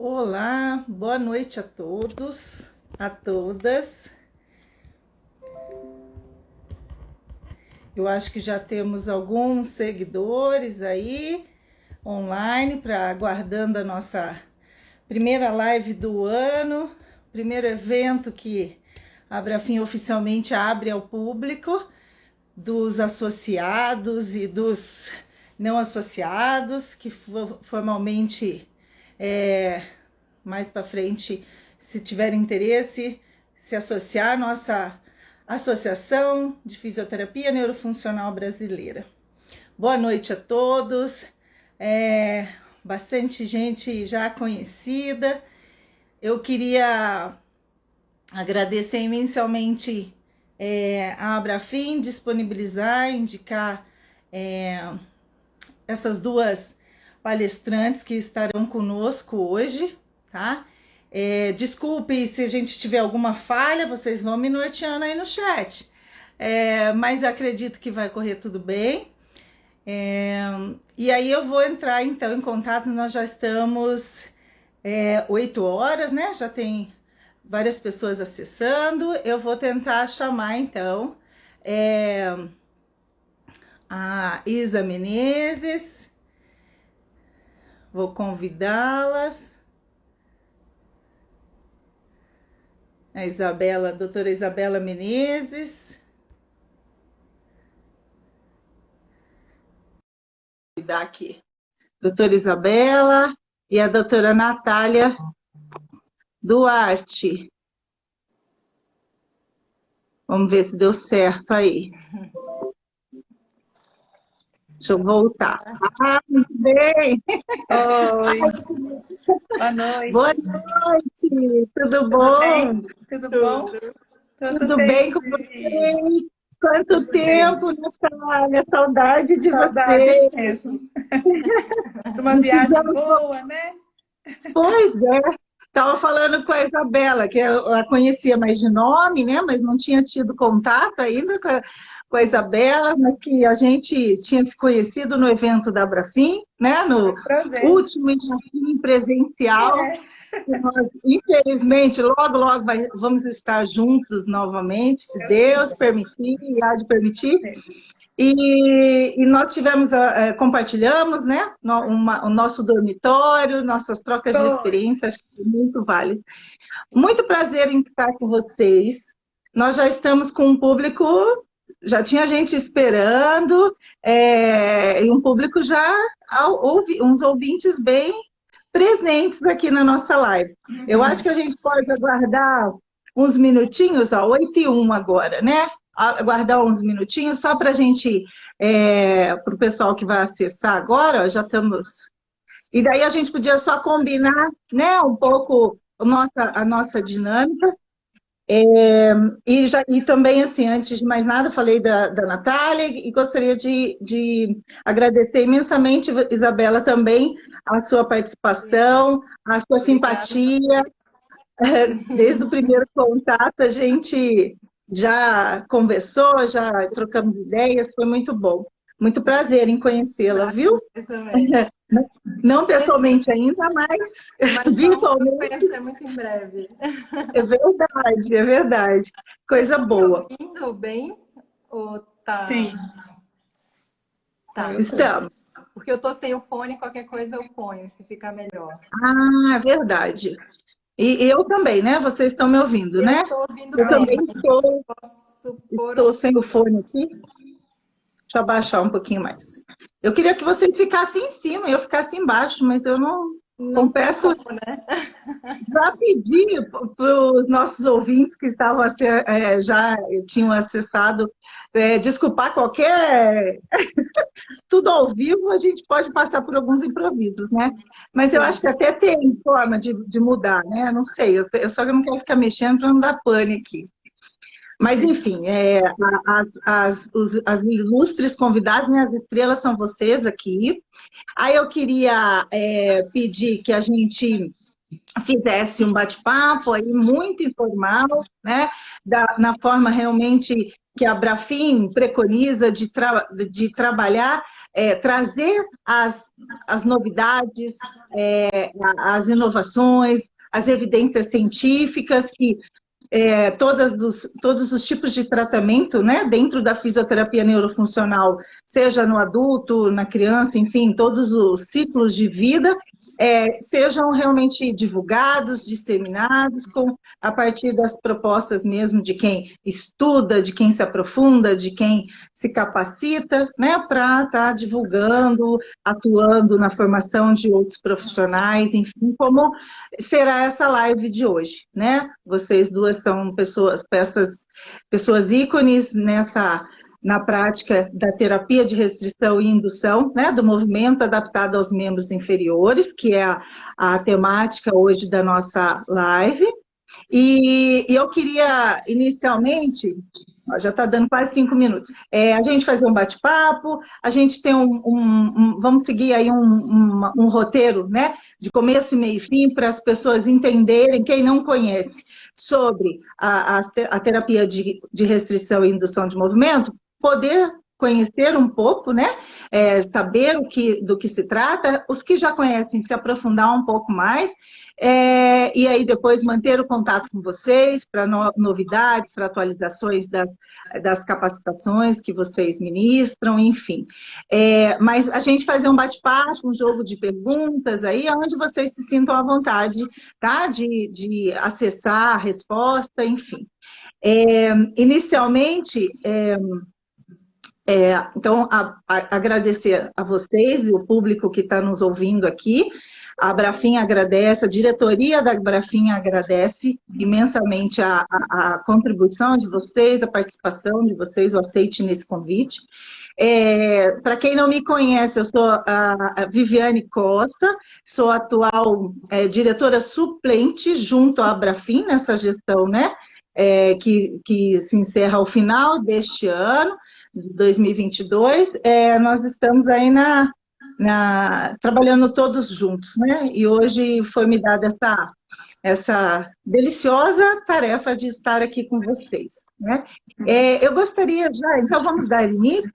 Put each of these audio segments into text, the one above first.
Olá, boa noite a todos, a todas. Eu acho que já temos alguns seguidores aí online para aguardando a nossa primeira live do ano, primeiro evento que a Abrafim oficialmente abre ao público, dos associados e dos não associados, que formalmente mais para frente, se tiver interesse, se associar à nossa Associação de Fisioterapia Neurofuncional Brasileira. Boa noite a todos, bastante gente já conhecida. Eu queria agradecer imensamente a Abrafim disponibilizar, indicar essas duas palestrantes que estarão conosco hoje, tá? Desculpe se a gente tiver alguma falha, vocês vão me norteando aí no chat, mas acredito que vai correr tudo bem. E aí eu vou entrar então em contato, nós já estamos 8 horas, né? Já tem várias pessoas acessando. Eu vou tentar chamar então a Isa Menezes, vou convidá-las. A Isabela, doutora Isabela Menezes. Vou dar aqui. Doutora Isabela e a doutora Natália Duarte. Vamos ver se deu certo aí. Deixa eu voltar. Muito bem. Oi. Boa noite. Boa noite. Tudo bom? Bem? Tudo bom? Tudo bem com vocês? Quanto tempo, Natália? Saudade de você. Mesmo. Uma viagem boa, né? Pois é. Estava falando com a Isabela, que eu a conhecia mais de nome, né? Mas não tinha tido contato ainda com a Isabela, mas que a gente tinha se conhecido no evento da Abrafim, né? No último Abrafim presencial. Nós, infelizmente, logo vamos estar juntos novamente, se Deus permitir e há de permitir. E nós compartilhamos, né, o nosso dormitório, nossas trocas de experiência, acho que é muito válido. Muito prazer em estar com vocês. Nós já estamos com um público, já tinha gente esperando, e um público já, uns ouvintes bem presentes aqui na nossa live. Eu acho que a gente pode aguardar uns minutinhos, 8h01 agora, né? Aguardar uns minutinhos só para a gente, para o pessoal que vai acessar agora, já estamos. E daí a gente podia só combinar, né, um pouco a nossa dinâmica. E também, assim, antes de mais nada, falei da Natália e gostaria de agradecer imensamente, Isabela, também a sua participação, a sua simpatia. Desde o primeiro contato, a gente já conversou, já trocamos ideias, foi muito bom. Muito prazer em conhecê-la, viu? Eu também. Não pessoalmente ainda, mas virtualmente. Vamos conhecer muito em breve. É verdade, é verdade. Coisa boa. Tá ouvindo bem? Ou tá... Sim. Tá. Estamos. Porque eu tô sem o fone, qualquer coisa eu ponho, se ficar melhor. Ah, é verdade. E eu também, né? Vocês estão me ouvindo, né? Eu tô ouvindo eu bem. Também estou sem o fone aqui. Deixa eu abaixar um pouquinho mais. Eu queria que vocês ficassem em cima e eu ficasse embaixo, mas eu não confesso. Como, né? Já pedi para os nossos ouvintes que estavam já tinham acessado, desculpar qualquer... Tudo ao vivo, a gente pode passar por alguns improvisos, né? Mas eu acho que até tem forma de mudar, né? Não sei, eu só não quero ficar mexendo para não dar pane aqui. Mas, enfim, as ilustres convidadas, né, as estrelas são vocês aqui. Aí eu queria pedir que a gente fizesse um bate-papo aí muito informal, né, na forma realmente que a Brafim preconiza de trabalhar, trazer as novidades, as inovações, as evidências científicas que todos os tipos de tratamento, né, dentro da fisioterapia neurofuncional, seja no adulto, na criança, enfim, todos os ciclos de vida, sejam realmente divulgados, disseminados, a partir das propostas mesmo de quem estuda, de quem se aprofunda, de quem se capacita, né, para estar divulgando, atuando na formação de outros profissionais, enfim, como será essa live de hoje, né? Vocês duas são pessoas ícones na prática da terapia de restrição e indução, né, do movimento adaptado aos membros inferiores, que é a temática hoje da nossa live. E eu queria, inicialmente, já está dando quase 5 minutos, a gente fazer um bate-papo, a gente tem vamos seguir aí um roteiro, né, de começo, meio e fim, para as pessoas entenderem, quem não conhece, sobre a terapia de restrição e indução de movimento, poder conhecer um pouco, né? Saber do que se trata, os que já conhecem se aprofundar um pouco mais, e aí depois manter o contato com vocês para novidades, para atualizações das capacitações que vocês ministram, enfim. Mas a gente fazer um bate-papo, um jogo de perguntas aí, onde vocês se sintam à vontade, tá? De acessar a resposta, enfim. Inicialmente, então, agradecer a vocês e o público que está nos ouvindo aqui. A Brafim agradece, a diretoria da Brafim agradece imensamente a contribuição de vocês, a participação de vocês, o aceite nesse convite. Para quem não me conhece, eu sou a Viviane Costa, sou atual diretora suplente junto à Brafim, nessa gestão, né, que se encerra ao final deste ano, de 2022. Nós estamos aí trabalhando todos juntos, né? E hoje foi me dada essa deliciosa tarefa de estar aqui com vocês, né? Eu gostaria já, então vamos dar início,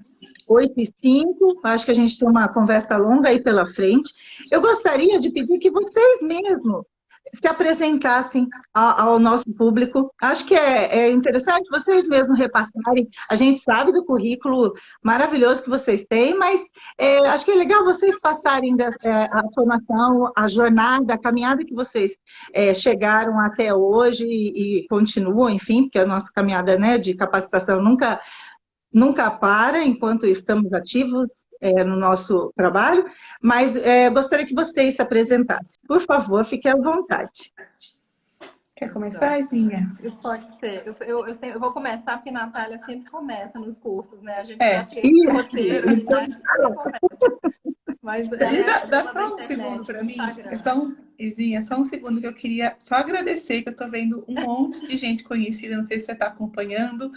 8h05, acho que a gente tem uma conversa longa aí pela frente. Eu gostaria de pedir que vocês mesmos se apresentassem ao nosso público. Acho que é interessante vocês mesmos repassarem. A gente sabe do currículo maravilhoso que vocês têm, mas acho que é legal vocês passarem a formação, a jornada, a caminhada que vocês chegaram até hoje e continuam, enfim, porque a nossa caminhada, né, de capacitação nunca para enquanto estamos ativos no nosso trabalho, mas gostaria que vocês se apresentassem. Por favor, fiquem à vontade. Quer começar, Zinha? Pode ser. Eu vou começar, porque a Natália sempre começa nos cursos, né? A gente já tem roteiro e a gente sempre começa. Mas dá só um segundo para mim. Izinha, só um segundo que eu queria só agradecer, que eu estou vendo um monte de gente conhecida, não sei se você está acompanhando,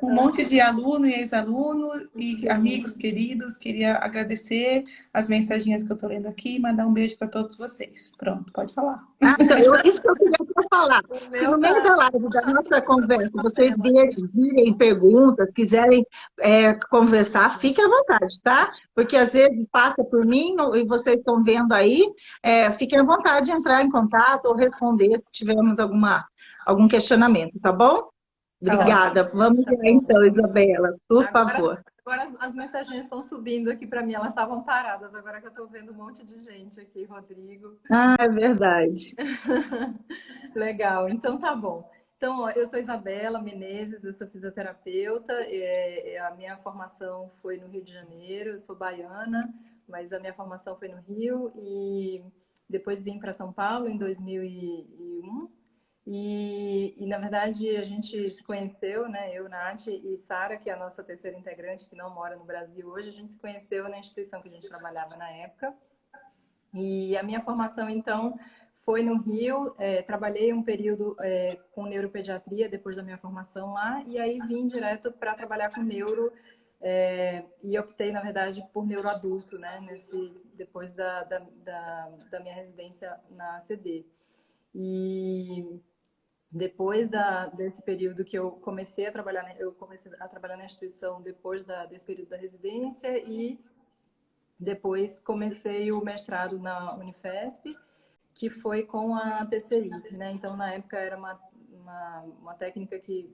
um monte de aluno e ex-aluno e amigos queridos. Queria agradecer as mensaginhas que eu estou lendo aqui e mandar um beijo para todos vocês. Pronto, pode falar. Então, isso que eu queria falar. Se no meio da live, da nossa conversa, vocês virem perguntas, quiserem conversar, fiquem à vontade, tá? Porque às vezes passa por mim e vocês estão vendo aí, fiquem à vontade de entrar em contato ou responder se tivermos algum questionamento, tá bom? Obrigada. Vamos lá então, Isabela, por favor. Agora as mensagens estão subindo aqui para mim, elas estavam paradas, agora que eu estou vendo um monte de gente aqui, Rodrigo. É verdade. Legal, então tá bom. Então, eu sou Isabela Menezes, eu sou fisioterapeuta, a minha formação foi no Rio de Janeiro, eu sou baiana, mas a minha formação foi no Rio e depois vim para São Paulo em 2001. E, na verdade, a gente se conheceu, né? Eu, Nath e Sara, que é a nossa terceira integrante, que não mora no Brasil hoje, a gente se conheceu na instituição que a gente trabalhava na época. E a minha formação, então, foi no Rio. Trabalhei um período com neuropediatria depois da minha formação lá, e aí vim direto para trabalhar com neuro, e optei, na verdade, por neuroadulto, né? Depois da minha residência na ACD. E Depois desse período que eu comecei a trabalhar, na instituição depois desse período da residência e depois comecei o mestrado na Unifesp, que foi com a TCI, né? Então, na época era uma técnica que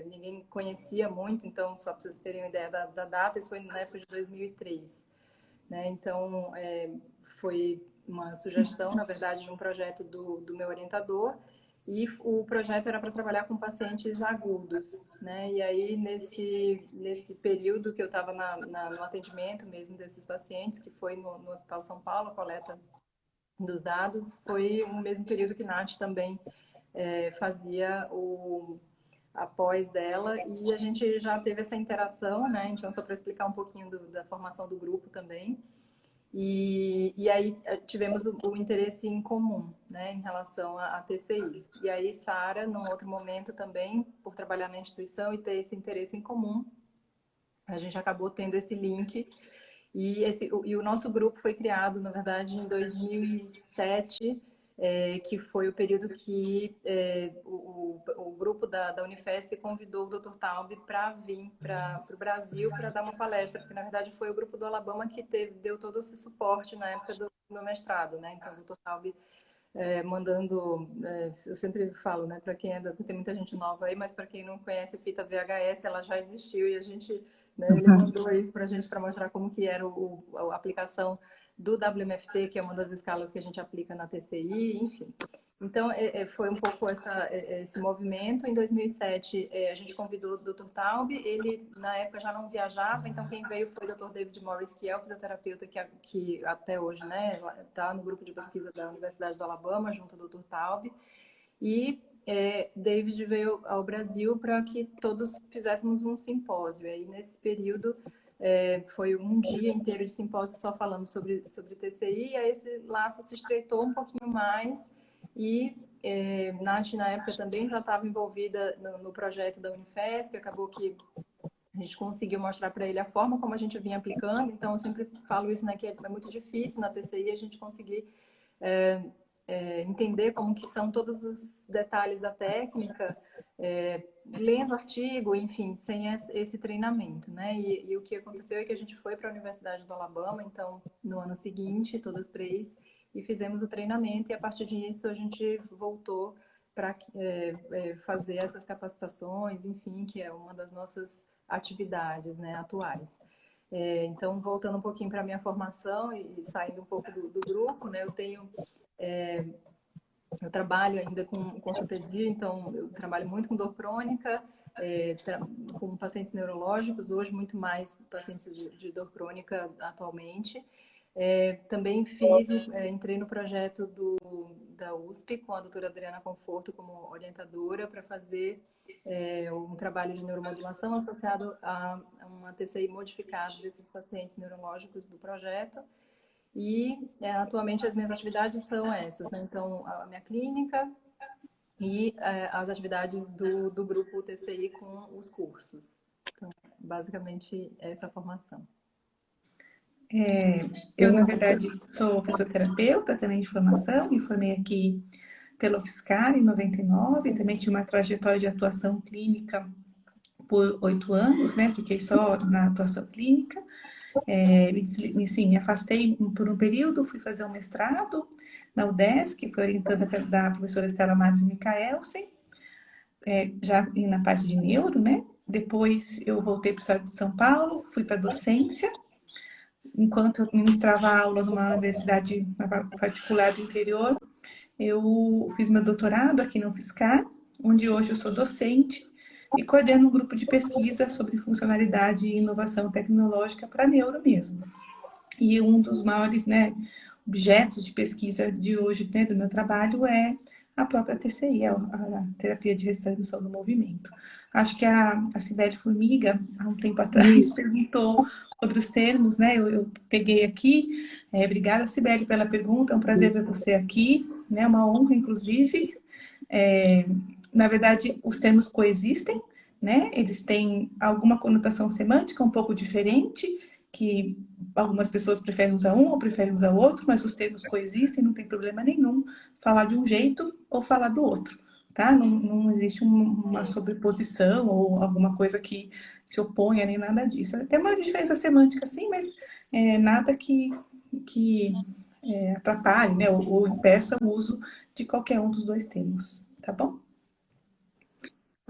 ninguém conhecia muito, então, só para vocês terem uma ideia da data, isso foi na época de 2003, né? Então, foi uma sugestão, na verdade, de um projeto do meu orientador, e o projeto era para trabalhar com pacientes agudos, né? E aí, nesse período que eu estava no atendimento mesmo desses pacientes, que foi no Hospital São Paulo, a coleta dos dados, foi o mesmo período que Nath também fazia a pós dela, e a gente já teve essa interação, né? Então, só para explicar um pouquinho da formação do grupo também. E aí tivemos o interesse em comum, né, em relação à TCI. E aí Sara, num outro momento também, por trabalhar na instituição e ter esse interesse em comum, a gente acabou tendo esse link. E o nosso grupo foi criado, na verdade, em 2007, que foi o período que o grupo da Unifesp convidou o Dr. Taub para vir para o Brasil para dar uma palestra, porque, na verdade, foi o grupo do Alabama que deu todo esse suporte na época do meu mestrado, né? Então, o Dr. Taub mandando, eu sempre falo, né, para quem tem muita gente nova aí, mas para quem não conhece fita VHS, ela já existiu e a gente, né, ele mandou isso para a gente para mostrar como que era a aplicação do WMFT, que é uma das escalas que a gente aplica na TCI, enfim. Então, foi um pouco esse movimento. Em 2007, a gente convidou o Dr. Taub. Ele, na época, já não viajava, então quem veio foi o Dr. David Morris, que é o fisioterapeuta que até hoje, né, está no grupo de pesquisa da Universidade do Alabama, junto ao Dr. Taub. E David veio ao Brasil para que todos fizéssemos um simpósio. E aí, nesse período, foi um dia inteiro de simpósio só falando sobre TCI, e aí esse laço se estreitou um pouquinho mais, e Nath, na época, também já estava envolvida no projeto da Unifesp, acabou que a gente conseguiu mostrar para ele a forma como a gente vinha aplicando, então eu sempre falo isso, né, que é muito difícil na TCI a gente conseguir entender como que são todos os detalhes da técnica, lendo artigo, enfim, sem esse treinamento, né? E o que aconteceu é que a gente foi para a Universidade do Alabama, então, no ano seguinte, todas três, e fizemos o treinamento, e a partir disso a gente voltou para fazer essas capacitações, enfim, que é uma das nossas atividades, né, atuais. Então, voltando um pouquinho para a minha formação e saindo um pouco do grupo, né, eu trabalho ainda com ortopedia, então eu trabalho muito com dor crônica, com pacientes neurológicos, hoje muito mais pacientes de dor crônica atualmente. Também entrei no projeto da USP com a doutora Adriana Conforto como orientadora para fazer um trabalho de neuromodulação associado a uma TCI modificada desses pacientes neurológicos do projeto. E atualmente as minhas atividades são essas, né? Então, a minha clínica e as atividades do grupo TCI com os cursos. Então, basicamente, essa é a formação. Eu, na verdade, sou fisioterapeuta também de formação, me formei aqui pela UFSCar em 99, também tive uma trajetória de atuação clínica por 8 anos, né? Fiquei só na atuação clínica. Me afastei por um período, fui fazer um mestrado na UDESC, foi orientada da professora Estela Mares Micaelsen, já na parte de neuro, né? Depois eu voltei para o estado de São Paulo, fui para a docência, enquanto eu ministrava aula numa universidade particular do interior, eu fiz meu doutorado aqui no UFSCar, onde hoje eu sou docente, e coordeno um grupo de pesquisa sobre funcionalidade e inovação tecnológica para neuro mesmo. E um dos maiores, né, objetos de pesquisa de hoje, né, do meu trabalho é a própria TCI, a terapia de restauração do movimento. Acho que a Cibele Formiga, há um tempo atrás, perguntou sobre os termos, né? Eu peguei aqui. Obrigada, Cibele, pela pergunta. É um prazer ver você aqui, né? Uma honra, inclusive. Na verdade, os termos coexistem, né? Eles têm alguma conotação semântica um pouco diferente, que algumas pessoas preferem usar um ou preferem usar outro, mas os termos coexistem, não tem problema nenhum falar de um jeito ou falar do outro, tá? Não existe uma sobreposição ou alguma coisa que se oponha nem nada disso. Tem uma diferença semântica, sim, mas nada que atrapalhe, né? Ou impeça o uso de qualquer um dos dois termos, tá bom?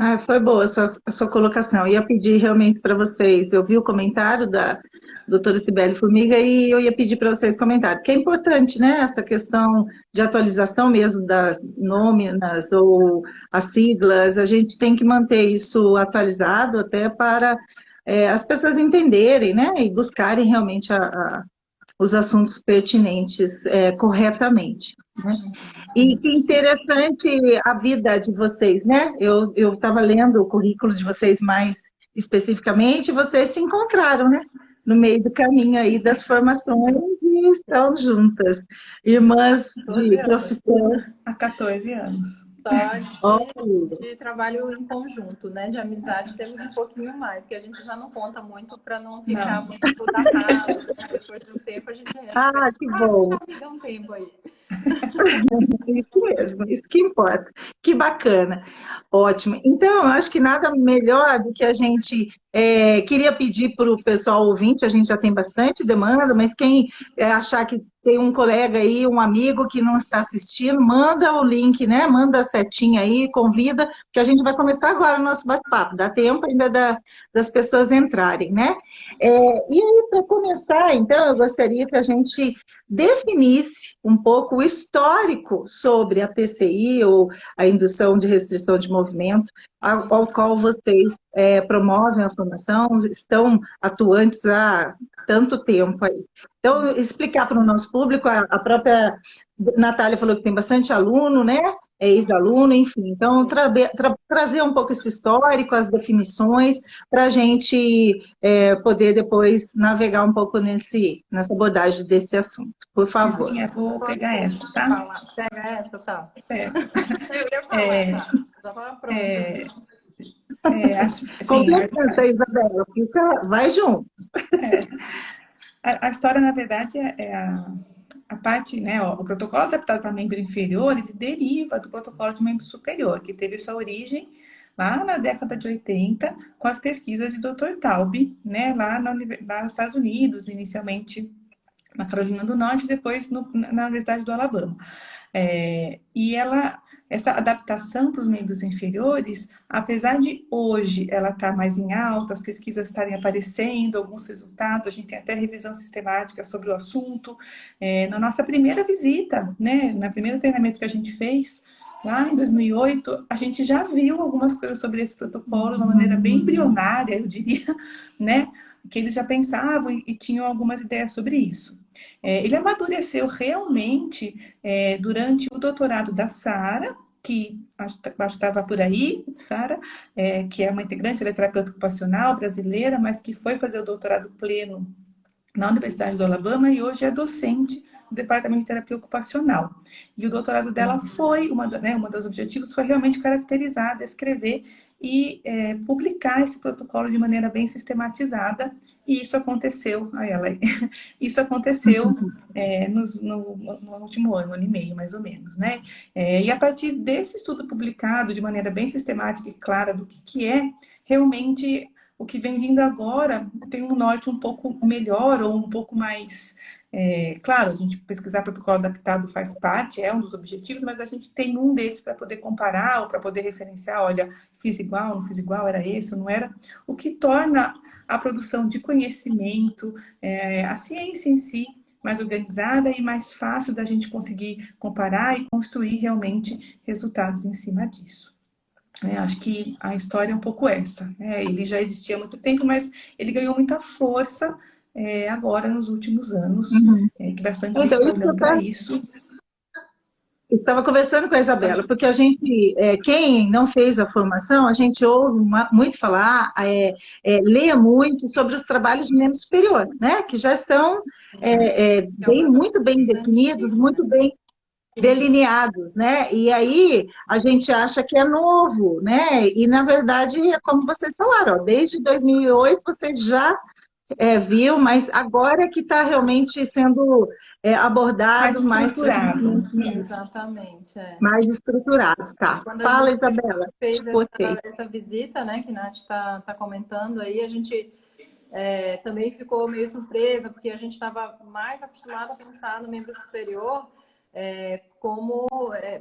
Ah, foi boa a sua colocação. Ia pedir realmente para vocês, eu vi o comentário da doutora Cibele Formiga e eu ia pedir para vocês comentarem, porque é importante, né, essa questão de atualização mesmo das nôminas ou as siglas, a gente tem que manter isso atualizado até para as pessoas entenderem, né, e buscarem realmente os assuntos pertinentes corretamente, né? E que interessante a vida de vocês, né? Eu estava lendo o currículo de vocês mais especificamente, vocês se encontraram, né? No meio do caminho aí das formações e estão juntas. Irmãs de profissão. Há 14 anos. Só de trabalho em conjunto, né? De amizade temos um pouquinho mais, que a gente já não conta muito para não ficar muito datado. Depois de um tempo a gente que bom. Dá um tempo aí. Isso mesmo, isso que importa. Que bacana. Ótimo. Então, eu acho que nada melhor do que a gente queria pedir para o pessoal ouvinte, a gente já tem bastante demanda, mas quem achar que tem um colega aí, um amigo que não está assistindo, manda o link, né? Manda a setinha aí, convida, que a gente vai começar agora o nosso bate-papo. Dá tempo ainda das pessoas entrarem, né? E aí, para começar, então, eu gostaria que a gente definisse um pouco o histórico sobre a TCI, ou a indução de restrição de movimento, ao qual vocês promovem a formação, estão atuantes há tanto tempo aí. Então, explicar para o nosso público, a própria Natália falou que tem bastante aluno, né? É ex-aluno, enfim. Então, trazer um pouco esse histórico, as definições, para a gente poder depois navegar um pouco nessa abordagem desse assunto. Por favor. Sim, eu vou pegar essa, tá? Pega essa, tá? Eu ia falar, tá? Já estava pronta. Complementa, Isabela, vai junto. A história, na verdade, a parte, né, o protocolo adaptado para membro inferior, ele deriva do protocolo de membro superior, que teve sua origem lá na década de 80, com as pesquisas de Dr. Taub, né, lá nos Estados Unidos, inicialmente na Carolina do Norte, depois na Universidade do Alabama. E essa adaptação para os membros inferiores, apesar de hoje ela estar mais em alta, as pesquisas estarem aparecendo, alguns resultados, a gente tem até revisão sistemática sobre o assunto. Na nossa primeira visita, né, na primeiro treinamento que a gente fez, lá em 2008, a gente já viu algumas coisas sobre esse protocolo de uma maneira bem embrionária, eu diria, né, que eles já pensavam e tinham algumas ideias sobre isso. Ele amadureceu realmente durante o doutorado da Sara, que acho que estava por aí, Sara, que é uma integrante, ela é terapeuta ocupacional brasileira, mas que foi fazer o doutorado pleno na Universidade do Alabama e hoje é docente do Departamento de Terapia Ocupacional. E o doutorado dela foi, uma dos objetivos foi realmente caracterizar, descrever e publicar esse protocolo de maneira bem sistematizada, e isso aconteceu, isso aconteceu no último ano e meio, mais ou menos, né? E a partir desse estudo publicado de maneira bem sistemática e clara do que é, realmente o que vem vindo agora tem um norte um pouco melhor ou um pouco mais... claro, a gente pesquisar protocolo adaptado faz parte, é um dos objetivos, mas a gente tem um deles para poder comparar ou para poder referenciar, olha, fiz igual, não fiz igual, era esse ou não era, o que torna a produção de conhecimento, a ciência em si, mais organizada e mais fácil da gente conseguir comparar e construir realmente resultados em cima disso. Acho que a história é um pouco essa. Ele já existia há muito tempo, mas ele ganhou muita força agora nos últimos anos, que bastante gente está olhando para isso. Estava conversando com a Isabela, porque a gente, quem não fez a formação, a gente ouve muito falar, lê muito sobre os trabalhos de membro superior, né? Que já são muito bem definidos, muito bem delineados, né? E aí a gente acha que é novo, né? E na verdade é como vocês falaram, ó, desde 2008 vocês já viu, mas agora que está realmente sendo Mais abordado mais estruturado. frequentemente, Isso. Exatamente, é. mais estruturado, tá? Quando a Fala, gente Isabela, te fez cortei. essa visita, né, que a Nath está comentando aí, a gente também ficou meio surpresa, porque a gente estava mais acostumado a pensar no membro superior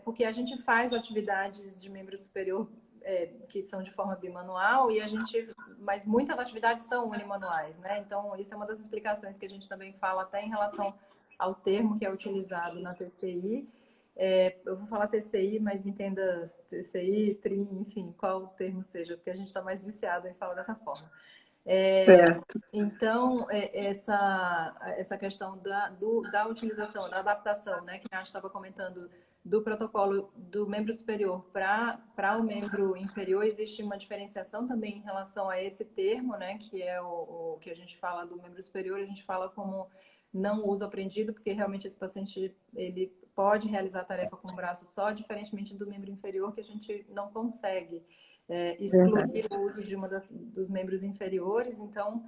porque a gente faz atividades de membro superior que são de forma bimanual mas muitas atividades são unimanuais, né? Então, isso é uma das explicações que a gente também fala até em relação ao termo que é utilizado na TCI. Eu vou falar TCI, mas entenda TCI, TRIM, enfim, qual o termo seja, porque a gente está mais viciado em falar dessa forma. Certo. Então, essa questão da utilização, da adaptação, né, que a gente estava comentando, do protocolo do membro superior para o membro inferior, existe uma diferenciação também em relação a esse termo, né, que é o que a gente fala do membro superior, a gente fala como não uso aprendido, porque realmente esse paciente ele pode realizar a tarefa com o braço só, diferentemente do membro inferior, que a gente não consegue excluir o uso de dos membros inferiores. Então,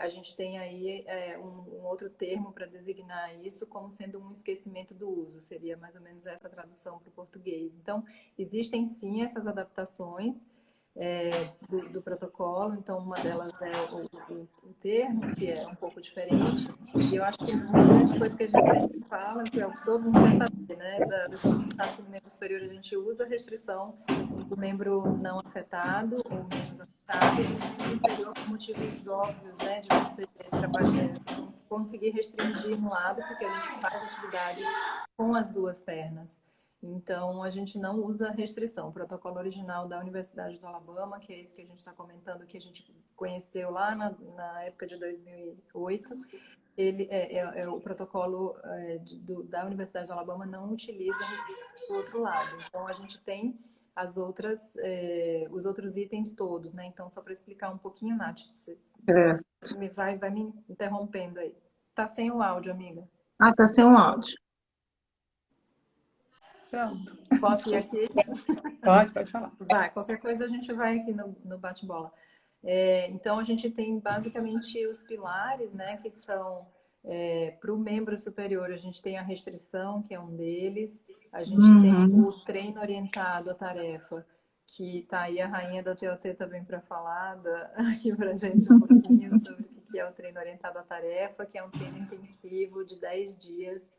a gente tem aí um outro termo para designar isso como sendo um esquecimento do uso. Seria mais ou menos essa tradução para o português. Então, existem sim essas adaptações do protocolo. Então, uma delas é o termo, que é um pouco diferente. E eu acho que uma grande coisa que a gente sempre fala, que é o que todo mundo quer saber, né? Todo mundo sabe que no membro superior a gente usa a restrição do membro não afetado ou menos afetado, e do membro inferior por motivos óbvios, né? De você trabalhar, conseguir restringir um lado, porque a gente faz atividades com as duas pernas. Então, a gente não usa restrição. O protocolo original da Universidade do Alabama, que é esse que a gente está comentando, que a gente conheceu lá na época de 2008, ele o protocolo da Universidade do Alabama não utiliza restrição do outro lado. Então, a gente tem os outros itens todos, né? Então, só para explicar um pouquinho, Nath, você vai me interrompendo aí. Tá sem o áudio, amiga. Ah, tá sem um áudio. Pronto. Posso ir aqui? Pode falar. Vai, qualquer coisa a gente vai aqui no bate-bola. Então, a gente tem basicamente os pilares, né, que são para o membro superior, a gente tem a restrição, que é um deles, a gente tem o treino orientado à tarefa, que está aí a rainha da TOT também para falar aqui para a gente um pouquinho sobre o que é o treino orientado à tarefa, que é um treino intensivo de 10 dias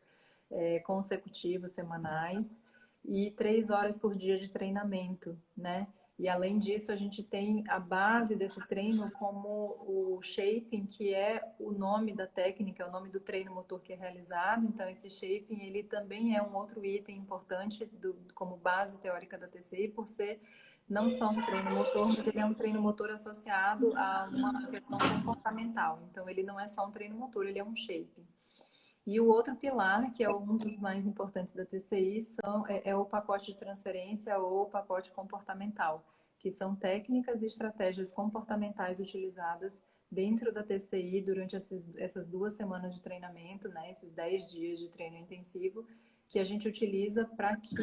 consecutivos, semanais, e 3 horas por dia de treinamento, né? E além disso, a gente tem a base desse treino como o shaping, que é o nome da técnica, é o nome do treino motor que é realizado. Então, esse shaping, ele também é um outro item importante como base teórica da TCI, por ser não só um treino motor, mas ele é um treino motor associado a uma questão comportamental. Então, ele não é só um treino motor, ele é um shaping. E o outro pilar, que é um dos mais importantes da TCI, é o pacote de transferência ou o pacote comportamental, que são técnicas e estratégias comportamentais utilizadas dentro da TCI durante essas 2 semanas de treinamento, né, esses 10 dias de treino intensivo, que a gente utiliza para que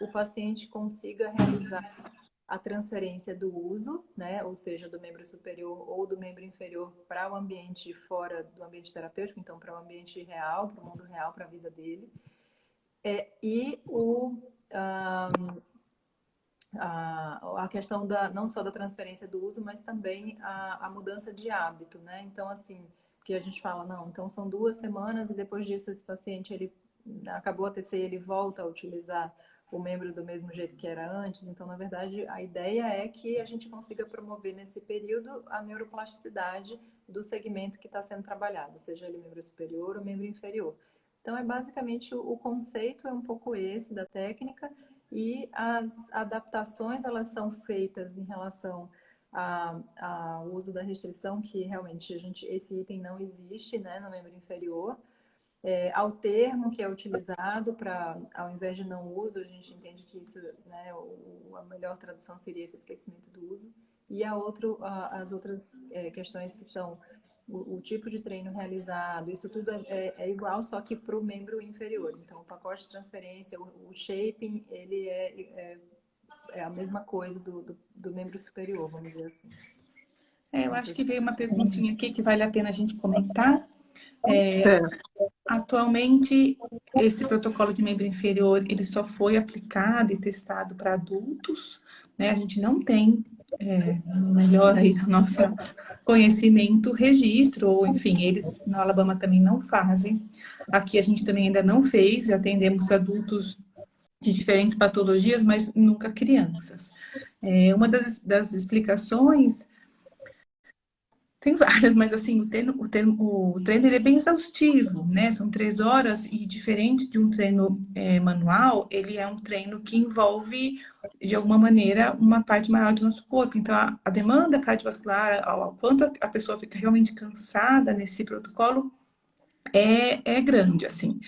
o paciente consiga realizar a transferência do uso, né, ou seja, do membro superior ou do membro inferior para o ambiente fora do ambiente terapêutico, então para o ambiente real, para o mundo real, para a vida dele. E a questão não só da transferência do uso, mas também a mudança de hábito, né? Então, assim, porque a gente fala, não, então são 2 semanas e depois disso esse paciente, ele acabou a TCI, ele volta a utilizar o membro do mesmo jeito que era antes. Então, na verdade, a ideia é que a gente consiga promover nesse período a neuroplasticidade do segmento que está sendo trabalhado, seja ele membro superior ou membro inferior. Então, basicamente o conceito é um pouco esse da técnica, e as adaptações elas são feitas em relação ao uso da restrição, que realmente esse item não existe, né, no membro inferior. Ao termo que é utilizado para, ao invés de não uso, a gente entende que isso, né, a melhor tradução seria esse esquecimento do uso. E as outras questões que são o tipo de treino realizado, isso tudo é igual, só que para o membro inferior. Então, o pacote de transferência, o shaping, ele é a mesma coisa do membro superior, vamos dizer assim. Eu acho que veio uma perguntinha aqui que vale a pena a gente comentar. Certo. Atualmente, esse protocolo de membro inferior, ele só foi aplicado e testado para adultos, né? A gente não tem, melhor aí do nosso conhecimento, registro, ou enfim, eles no Alabama também não fazem. Aqui a gente também ainda não fez, já atendemos adultos de diferentes patologias, mas nunca crianças. Uma das explicações, tem várias, mas assim, o treino ele é bem exaustivo, né? São 3 horas e diferente de um treino manual, ele é um treino que envolve, de alguma maneira, uma parte maior do nosso corpo. Então, a demanda cardiovascular, ao quanto a pessoa fica realmente cansada nesse protocolo, é grande, assim.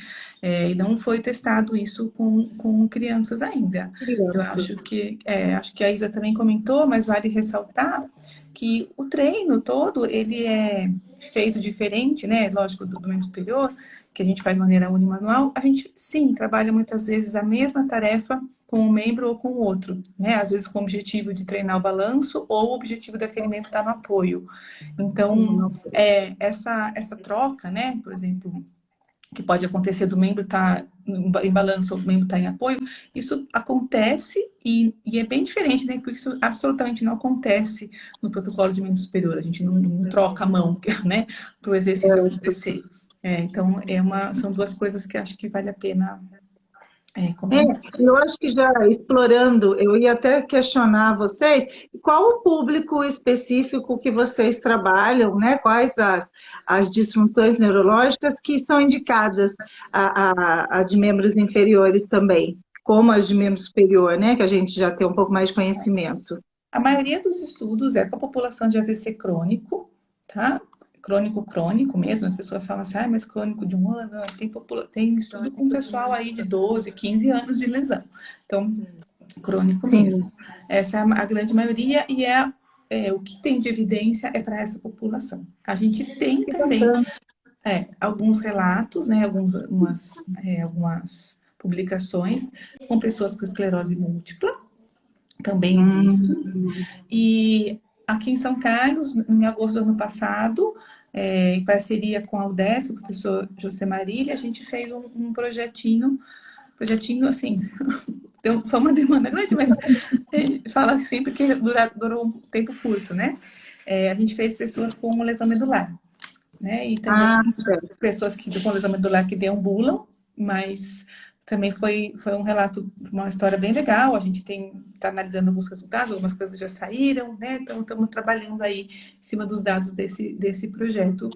E não foi testado isso com crianças ainda. Eu acho que a Isa também comentou, mas vale ressaltar que o treino todo, ele é feito diferente, né? Lógico, do membro superior, que a gente faz de maneira unimanual, a gente, sim, trabalha muitas vezes a mesma tarefa com um membro ou com o outro, né? Às vezes com o objetivo de treinar o balanço ou o objetivo daquele membro estar no apoio. Então, essa troca, né? Por exemplo, que pode acontecer do membro estar em balanço ou o membro estar em apoio, isso acontece e é bem diferente, né? Porque isso absolutamente não acontece no protocolo de membro superior. A gente não troca a mão, né? Para o exercício acontecer. Então, são duas coisas que acho que vale a pena comentar. Eu acho que já explorando, eu ia até questionar vocês, qual o público específico que vocês trabalham, né? Quais as disfunções neurológicas que são indicadas a de membros inferiores também, como as de membro superior, né? Que a gente já tem um pouco mais de conhecimento. A maioria dos estudos é com a população de AVC crônico, tá? Crônico mesmo, as pessoas falam assim, mas crônico de 1 ano, tem estudo com pessoal aí de 12, 15 anos de lesão. Então, crônico mesmo. Essa é a grande maioria e o que tem de evidência é para essa população. A gente tem também alguns relatos, né, algumas publicações com pessoas com esclerose múltipla, também existe. E aqui em São Carlos, em agosto do ano passado, em parceria com a UDESC, o professor José Marília, a gente fez um projetinho assim, foi uma demanda grande, mas fala sempre que durou um tempo curto, né? A gente fez pessoas com lesão medular, né? E também pessoas com lesão medular que deambulam, mas também foi um relato, uma história bem legal. A gente está analisando alguns resultados, algumas coisas já saíram, né? Então, estamos trabalhando aí em cima dos dados desse projeto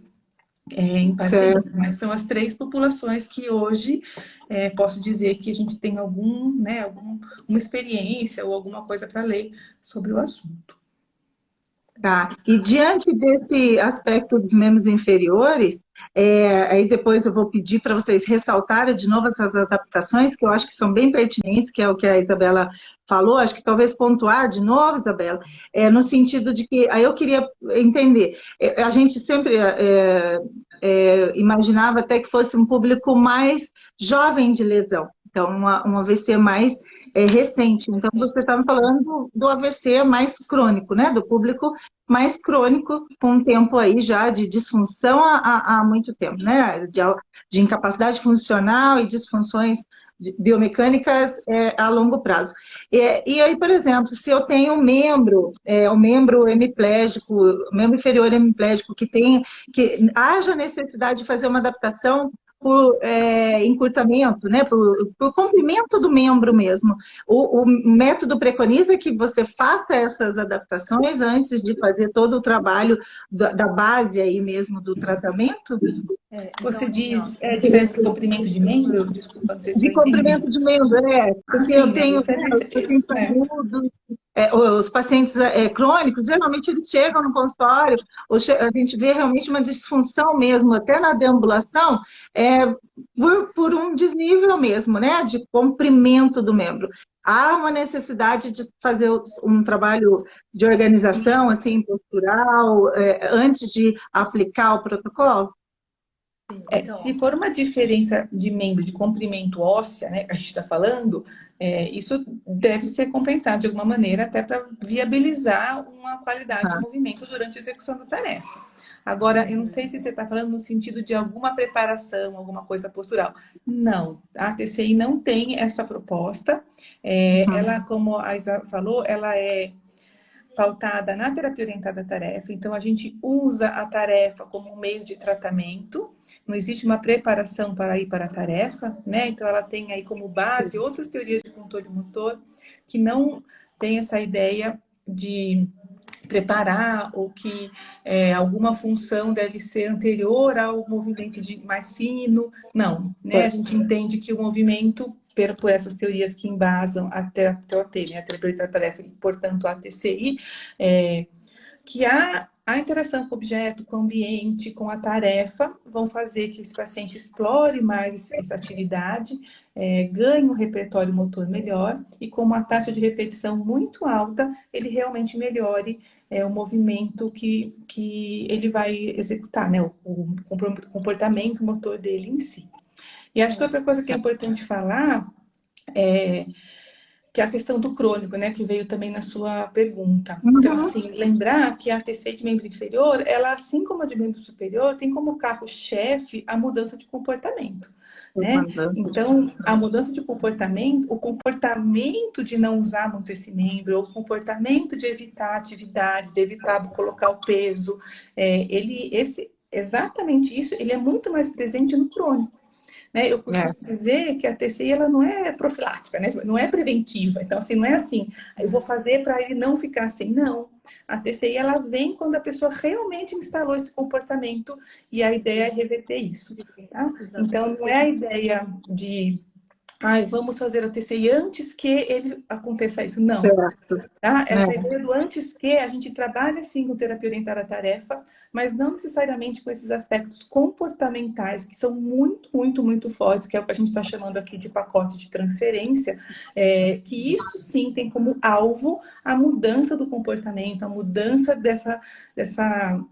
em parceria. Mas são as 3 populações que hoje posso dizer que a gente tem uma experiência ou alguma coisa para ler sobre o assunto. Tá. E diante desse aspecto dos membros inferiores, aí depois eu vou pedir para vocês ressaltarem de novo essas adaptações, que eu acho que são bem pertinentes, que é o que a Isabela falou, acho que talvez pontuar de novo, Isabela, no sentido de que, aí eu queria entender, a gente sempre imaginava até que fosse um público mais jovem de lesão, então um AVC mais recente. Então, você estava falando do AVC mais crônico, né? Do público mais crônico, com um tempo aí já de disfunção há muito tempo, né? De incapacidade funcional e disfunções biomecânicas a longo prazo. E aí, por exemplo, se eu tenho um membro hemiplégico, membro inferior hemiplégico, que haja necessidade de fazer uma adaptação por encurtamento, né? Por comprimento do membro mesmo. O método preconiza que você faça essas adaptações antes de fazer todo o trabalho da base aí mesmo do tratamento? Você diz diferença de comprimento de membro? Desculpa, não sei se eu entendi. De comprimento de membro, porque eu tenho os pacientes crônicos, geralmente eles chegam no consultório, a gente vê realmente uma disfunção mesmo, até na deambulação, por um desnível mesmo, né, de comprimento do membro. Há uma necessidade de fazer um trabalho de organização, assim, postural, antes de aplicar o protocolo? Sim, então, Se for uma diferença de membro de comprimento óssea, né, que a gente está falando, isso deve ser compensado de alguma maneira, até para viabilizar uma qualidade de movimento durante a execução da tarefa. Agora, eu não sei se você está falando no sentido de alguma preparação, alguma coisa postural. Não, a TCI não tem essa proposta. Ela, como a Isa falou, ela é pautada na terapia orientada à tarefa, então a gente usa a tarefa como um meio de tratamento, não existe uma preparação para ir para a tarefa, né? Então ela tem aí como base outras teorias de controle motor que não tem essa ideia de preparar ou que alguma função deve ser anterior ao movimento mais fino. Não, né? A gente entende que o movimento, por essas teorias que embasam a TOT, né? A terapia da tarefa, e, portanto, a TCI, que a interação com o objeto, com o ambiente, com a tarefa, vão fazer que esse paciente explore mais essa atividade, ganhe um repertório motor melhor e com uma taxa de repetição muito alta, ele realmente melhore o movimento que ele vai executar, né? O comportamento motor dele em si. E acho que outra coisa que é importante falar que é a questão do crônico, né, que veio também na sua pergunta. Então, assim, lembrar que a TCI de membro inferior, ela, assim como a de membro superior, tem como carro-chefe a mudança de comportamento, né? Então, a mudança de comportamento, o comportamento de não usar muito esse membro, o comportamento de evitar a atividade, de evitar colocar o peso, exatamente isso, ele é muito mais presente no crônico. Né? Eu costumo dizer que a TCI ela não é profilática, né? Não é preventiva. Então, assim, não é assim, eu vou fazer para ele não ficar assim. Não. A TCI ela vem quando a pessoa realmente instalou esse comportamento e a ideia é reverter isso. Tá? Então, não é a ideia de vamos fazer a TCI antes que ele aconteça isso. Não. Tá? Essa ideia do antes que a gente trabalha sim com terapia orientada à tarefa, mas não necessariamente com esses aspectos comportamentais que são muito, muito, muito fortes, que é o que a gente está chamando aqui de pacote de transferência, que isso sim tem como alvo a mudança do comportamento, a mudança dessa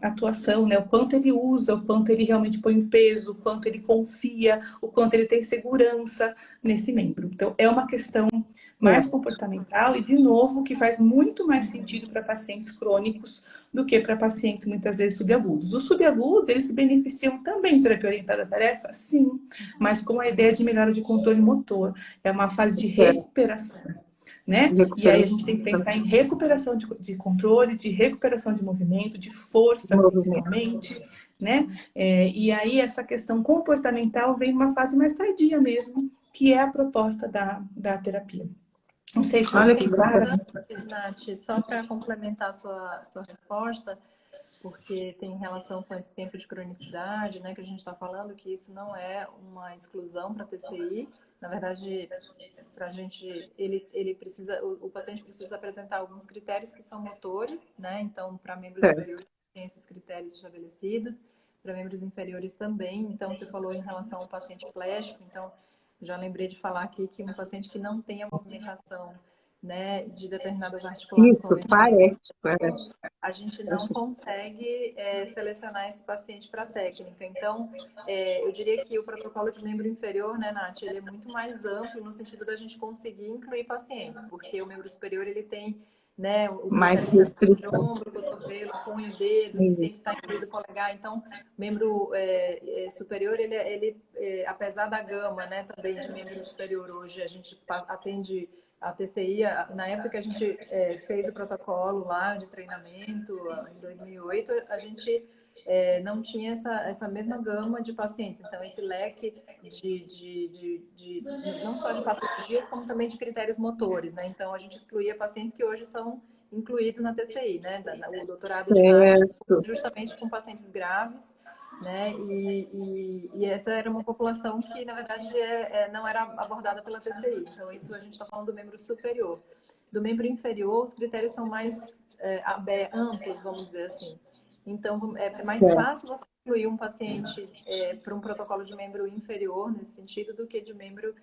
atuação, né? O quanto ele usa, o quanto ele realmente põe peso, o quanto ele confia, o quanto ele tem segurança nesse membro. Então, é uma questão mais comportamental e, de novo, que faz muito mais sentido para pacientes crônicos do que para pacientes, muitas vezes, subagudos. Os subagudos, eles se beneficiam também de terapia orientada à tarefa? Sim, mas com a ideia de melhora de controle motor. É uma fase de recuperação, né? E aí a gente tem que pensar em recuperação de controle, de recuperação de movimento, de força, principalmente, né? E aí essa questão comportamental vem numa fase mais tardia mesmo, que é a proposta da terapia. Não sei se olha que clara. Nath, só para complementar a sua resposta, porque tem relação com esse tempo de cronicidade, né, que a gente está falando, que isso não é uma exclusão para TCI. Na verdade, para a gente, ele precisa, o paciente precisa apresentar alguns critérios que são motores, né? Então, para membros superiores tem esses critérios estabelecidos, para membros inferiores também. Então, você falou em relação ao paciente plégico, então já lembrei de falar aqui que um paciente que não tem a movimentação, né, de determinadas articulações. Isso, parece. A gente não consegue selecionar esse paciente para técnica. Então, eu diria que o protocolo de membro inferior, né, Nath, ele é muito mais amplo no sentido da gente conseguir incluir pacientes, porque o membro superior, ele tem, né, o mais de ombro, cotovelo, punho, dedos, tem que estar incluído o polegar. Então, membro superior, ele apesar da gama, né, também de membro superior hoje, a gente atende a TCI, na época que a gente fez o protocolo lá de treinamento, em 2008, a gente não tinha essa mesma gama de pacientes. Então, esse leque não só de patologias, como também de critérios motores, né? Então, a gente excluía pacientes que hoje são incluídos na TCI, né? O doutorado de Nath, justamente com pacientes graves, né? E essa era uma população que, na verdade, não era abordada pela TCI. Então, isso a gente está falando do membro superior. Do membro inferior, os critérios são mais amplos, vamos dizer assim. Então, é mais fácil você incluir um paciente para um protocolo de membro inferior, nesse sentido, do que de membro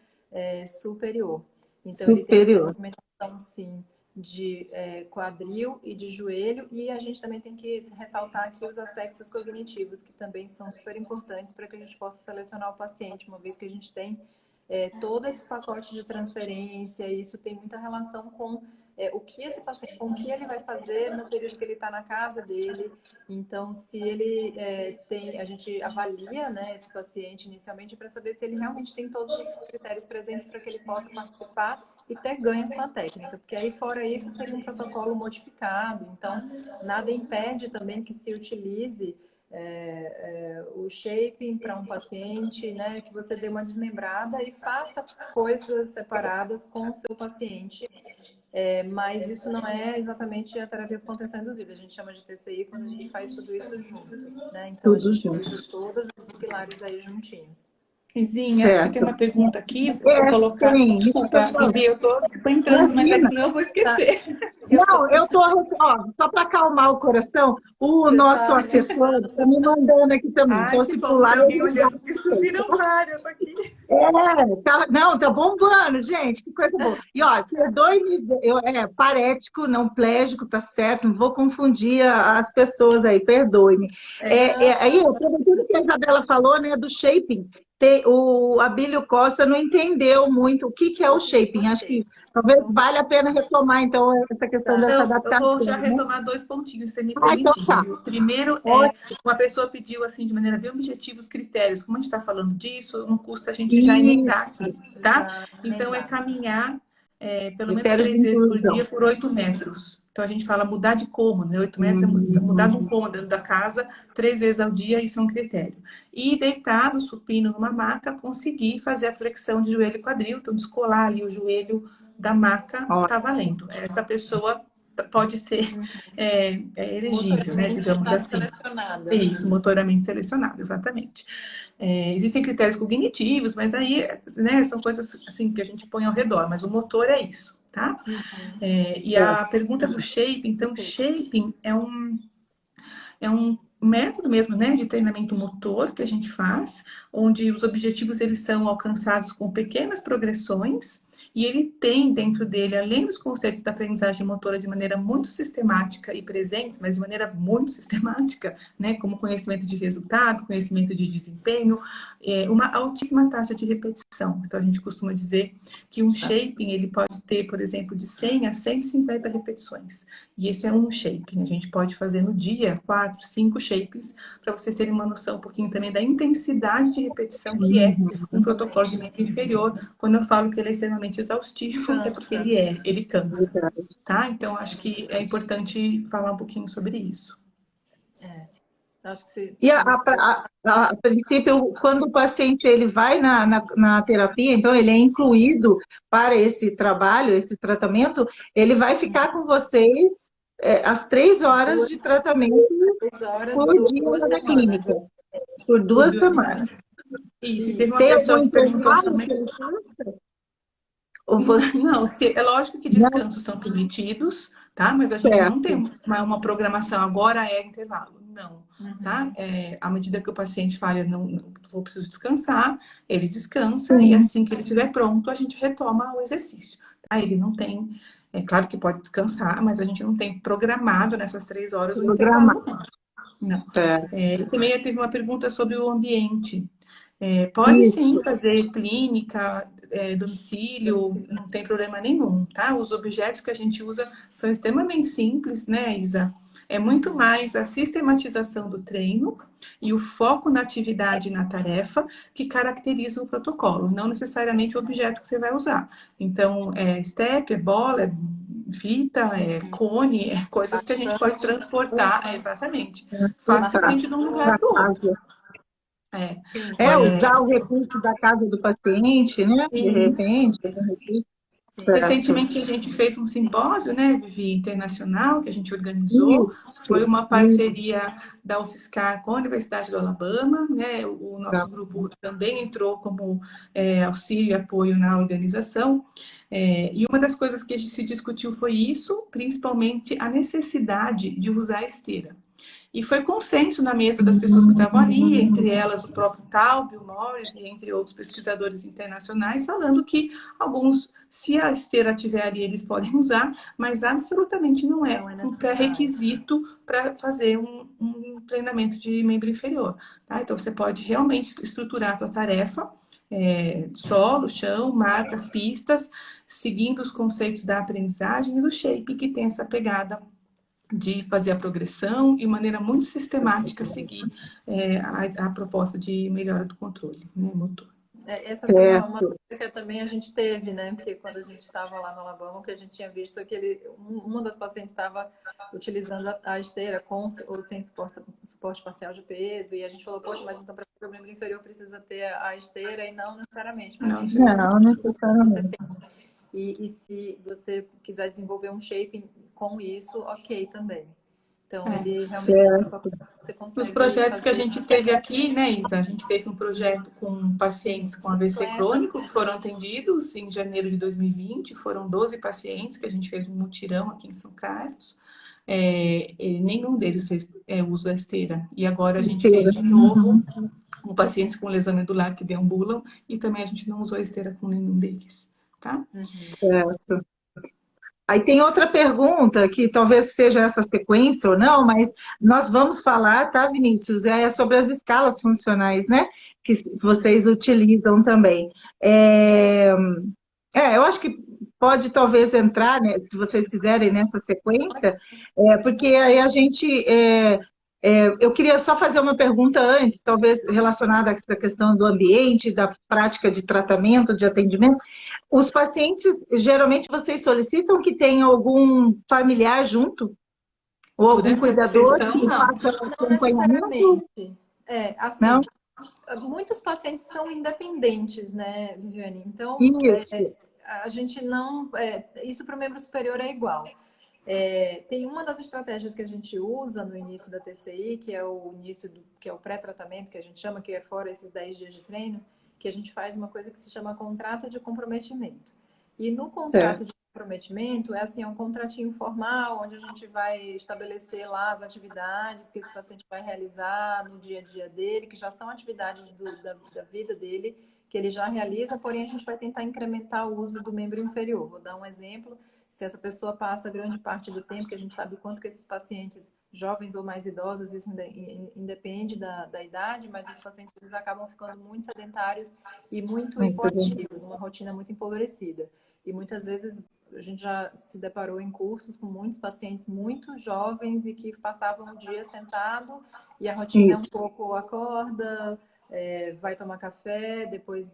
superior. Então, ele tem uma documentação, sim, de quadril e de joelho, e a gente também tem que ressaltar aqui os aspectos cognitivos, que também são super importantes para que a gente possa selecionar o paciente, uma vez que a gente tem todo esse pacote de transferência, e isso tem muita relação com o que esse paciente, com o que ele vai fazer no período que ele está na casa dele. Então, se ele a gente avalia, né, esse paciente inicialmente para saber se ele realmente tem todos esses critérios presentes para que ele possa participar e ter ganhos com a técnica, porque aí fora isso seria um protocolo modificado. Então, nada impede também que se utilize o shaping para um paciente, né, que você dê uma desmembrada e faça coisas separadas com o seu paciente. Mas isso não é exatamente a terapia por contenção induzida. A gente chama de TCI quando a gente faz tudo isso junto, né? Então, a gente usa todos esses pilares aí juntinhos. Izinha, acho que tem uma pergunta aqui, vou colocar. Sim. Desculpa, Vivi, eu tô entrando, mas senão eu vou esquecer. Não, eu tô, só para acalmar o coração, o nosso assessor está me mandando aqui também. Então, se pular, eu olhando, que subiram várias aqui. Tá bombando, gente, que coisa boa. E, perdoe-me, parético, não plégico, tá certo, não vou confundir as pessoas aí, perdoe-me. Aí, tudo que a Isabela falou, né, do shaping, o Abílio Costa não entendeu muito o que é o shaping. Acho que talvez vale a pena retomar, então, essa questão dessa adaptação. Eu vou já retomar 2 pontinhos, se você me permitir. Então tá. Primeiro, uma pessoa pediu, assim, de maneira bem objetiva, os critérios. Como a gente está falando disso, não custa a gente já emendar aqui, tá? Então, caminhar pelo menos 3 vezes por dia por 8 metros. Então, a gente fala mudar de cômodo, né? 8 metros é mudar de um cômodo dentro da casa 3 vezes ao dia, isso é um critério. E deitado, supino numa maca, conseguir fazer a flexão de joelho e quadril, então descolar ali o joelho da maca, tá valendo. Essa pessoa pode ser elegível, né? Digamos assim. Isso, motoramente selecionado, exatamente. Existem critérios cognitivos, mas aí, né, são coisas assim que a gente põe ao redor, mas o motor é isso. Tá? E a pergunta do shaping, então, shaping é um método mesmo, né, de treinamento motor que a gente faz, onde os objetivos eles são alcançados com pequenas progressões, e ele tem dentro dele, além dos conceitos da aprendizagem motora de maneira muito sistemática e presentes, mas de maneira muito sistemática, né, como conhecimento de resultado, conhecimento de desempenho, uma altíssima taxa de repetição. Então, a gente costuma dizer que um shaping, ele pode ter, por exemplo, de 100 a 150 repetições. E esse é um shaping. A gente pode fazer no dia 4, 5 shapes, para vocês terem uma noção um pouquinho também da intensidade de repetição que é um protocolo de membro inferior. Quando eu falo que ele é extremamente exaustivo, é porque ele cansa. Tá? Então, acho que é importante falar um pouquinho sobre isso. Acho que E a princípio, quando o paciente ele vai na terapia, então ele é incluído para esse trabalho, esse tratamento, ele vai ficar com vocês as 3 horas de tratamento por dia na clínica, por 2 semanas. Isso, e teve uma pessoa que perguntou também. Não, é lógico que descansos são permitidos, tá? Mas a gente não tem uma programação, agora é intervalo. Não, tá? À medida que o paciente fala, não vou preciso descansar, ele descansa e assim que ele estiver pronto, a gente retoma o exercício. Tá? Ele não tem, claro que pode descansar, mas a gente não tem programado nessas 3 horas o intervalo. Não. Também teve uma pergunta sobre o ambiente. Pode sim fazer clínica, domicílio, não tem problema nenhum, tá? Os objetos que a gente usa são extremamente simples, né, Isa? É muito mais a sistematização do treino e o foco na atividade e na tarefa que caracteriza o protocolo, não necessariamente o objeto que você vai usar. Então, step, bola, fita, cone, coisas que a gente pode transportar, exatamente, facilmente de um lugar para o outro. Usar o recurso da casa do paciente, né? De repente. Recentemente a gente fez um simpósio, né, Vivi, internacional, que a gente organizou. Foi uma parceria da UFSCar com a Universidade do Alabama, né? O nosso grupo também entrou como auxílio e apoio na organização. E uma das coisas que a gente se discutiu foi isso, principalmente a necessidade de usar esteira. E foi consenso na mesa das pessoas que estavam ali, entre elas o próprio Tal, Bill Morris e entre outros pesquisadores internacionais, falando que alguns, se a esteira estiver ali, eles podem usar, mas absolutamente não é um pré-requisito para fazer um treinamento de membro inferior. Tá? Então, você pode realmente estruturar a tua tarefa, solo, chão, marcas, pistas, seguindo os conceitos da aprendizagem e do shape, que tem essa pegada de fazer a progressão e maneira muito sistemática seguir a proposta de melhora do controle, né, motor. Essa foi uma coisa que também a gente teve, né? Porque quando a gente estava lá no Alabama, que a gente tinha visto que uma das pacientes estava utilizando a esteira com ou sem suporte parcial de peso, e a gente falou, poxa, mas então para fazer o membro inferior precisa ter a esteira, e não necessariamente. Não necessariamente. E se você quiser desenvolver um shape com isso, ok também. Então, ele realmente você consegue. Nos projetos que a gente teve aqui, né, Isa? A gente teve um projeto com pacientes com AVC crônico que foram atendidos em janeiro de 2020. Foram 12 pacientes que a gente fez um mutirão aqui em São Carlos. Nenhum deles fez uso da esteira. E agora a gente fez de novo com pacientes com lesão medular que deambulam e também a gente não usou a esteira com nenhum deles. Tá? Certo. Aí tem outra pergunta, que talvez seja essa sequência ou não, mas nós vamos falar, tá, Vinícius? Sobre as escalas funcionais, né? Que vocês utilizam também. Eu acho que pode talvez entrar, né, se vocês quiserem, nessa sequência, porque aí a gente... eu queria só fazer uma pergunta antes, talvez relacionada a essa questão do ambiente, da prática de tratamento, de atendimento. Os pacientes, geralmente, vocês solicitam que tenha algum familiar junto? Ou algum cuidador que faça acompanhamento? Assim, não? Muitos pacientes são independentes, né, Viviane? Então, a gente não... isso para o membro superior é igual. Tem uma das estratégias que a gente usa no início da TCI, que é o início que é o pré-tratamento, que a gente chama, que é fora esses 10 dias de treino, que a gente faz uma coisa que se chama contrato de comprometimento. E no contrato de comprometimento, é um contratinho formal, onde a gente vai estabelecer lá as atividades que esse paciente vai realizar no dia a dia dele, que já são atividades da vida dele, que ele já realiza, porém a gente vai tentar incrementar o uso do membro inferior. Vou dar um exemplo. Se essa pessoa passa grande parte do tempo, que a gente sabe o quanto que esses pacientes, jovens ou mais idosos, isso independe da idade, mas os pacientes eles acabam ficando muito sedentários e muito hipoativos, uma rotina muito empobrecida. E muitas vezes a gente já se deparou em cursos com muitos pacientes muito jovens e que passavam o dia sentado e a rotina é um pouco acorda, vai tomar café, depois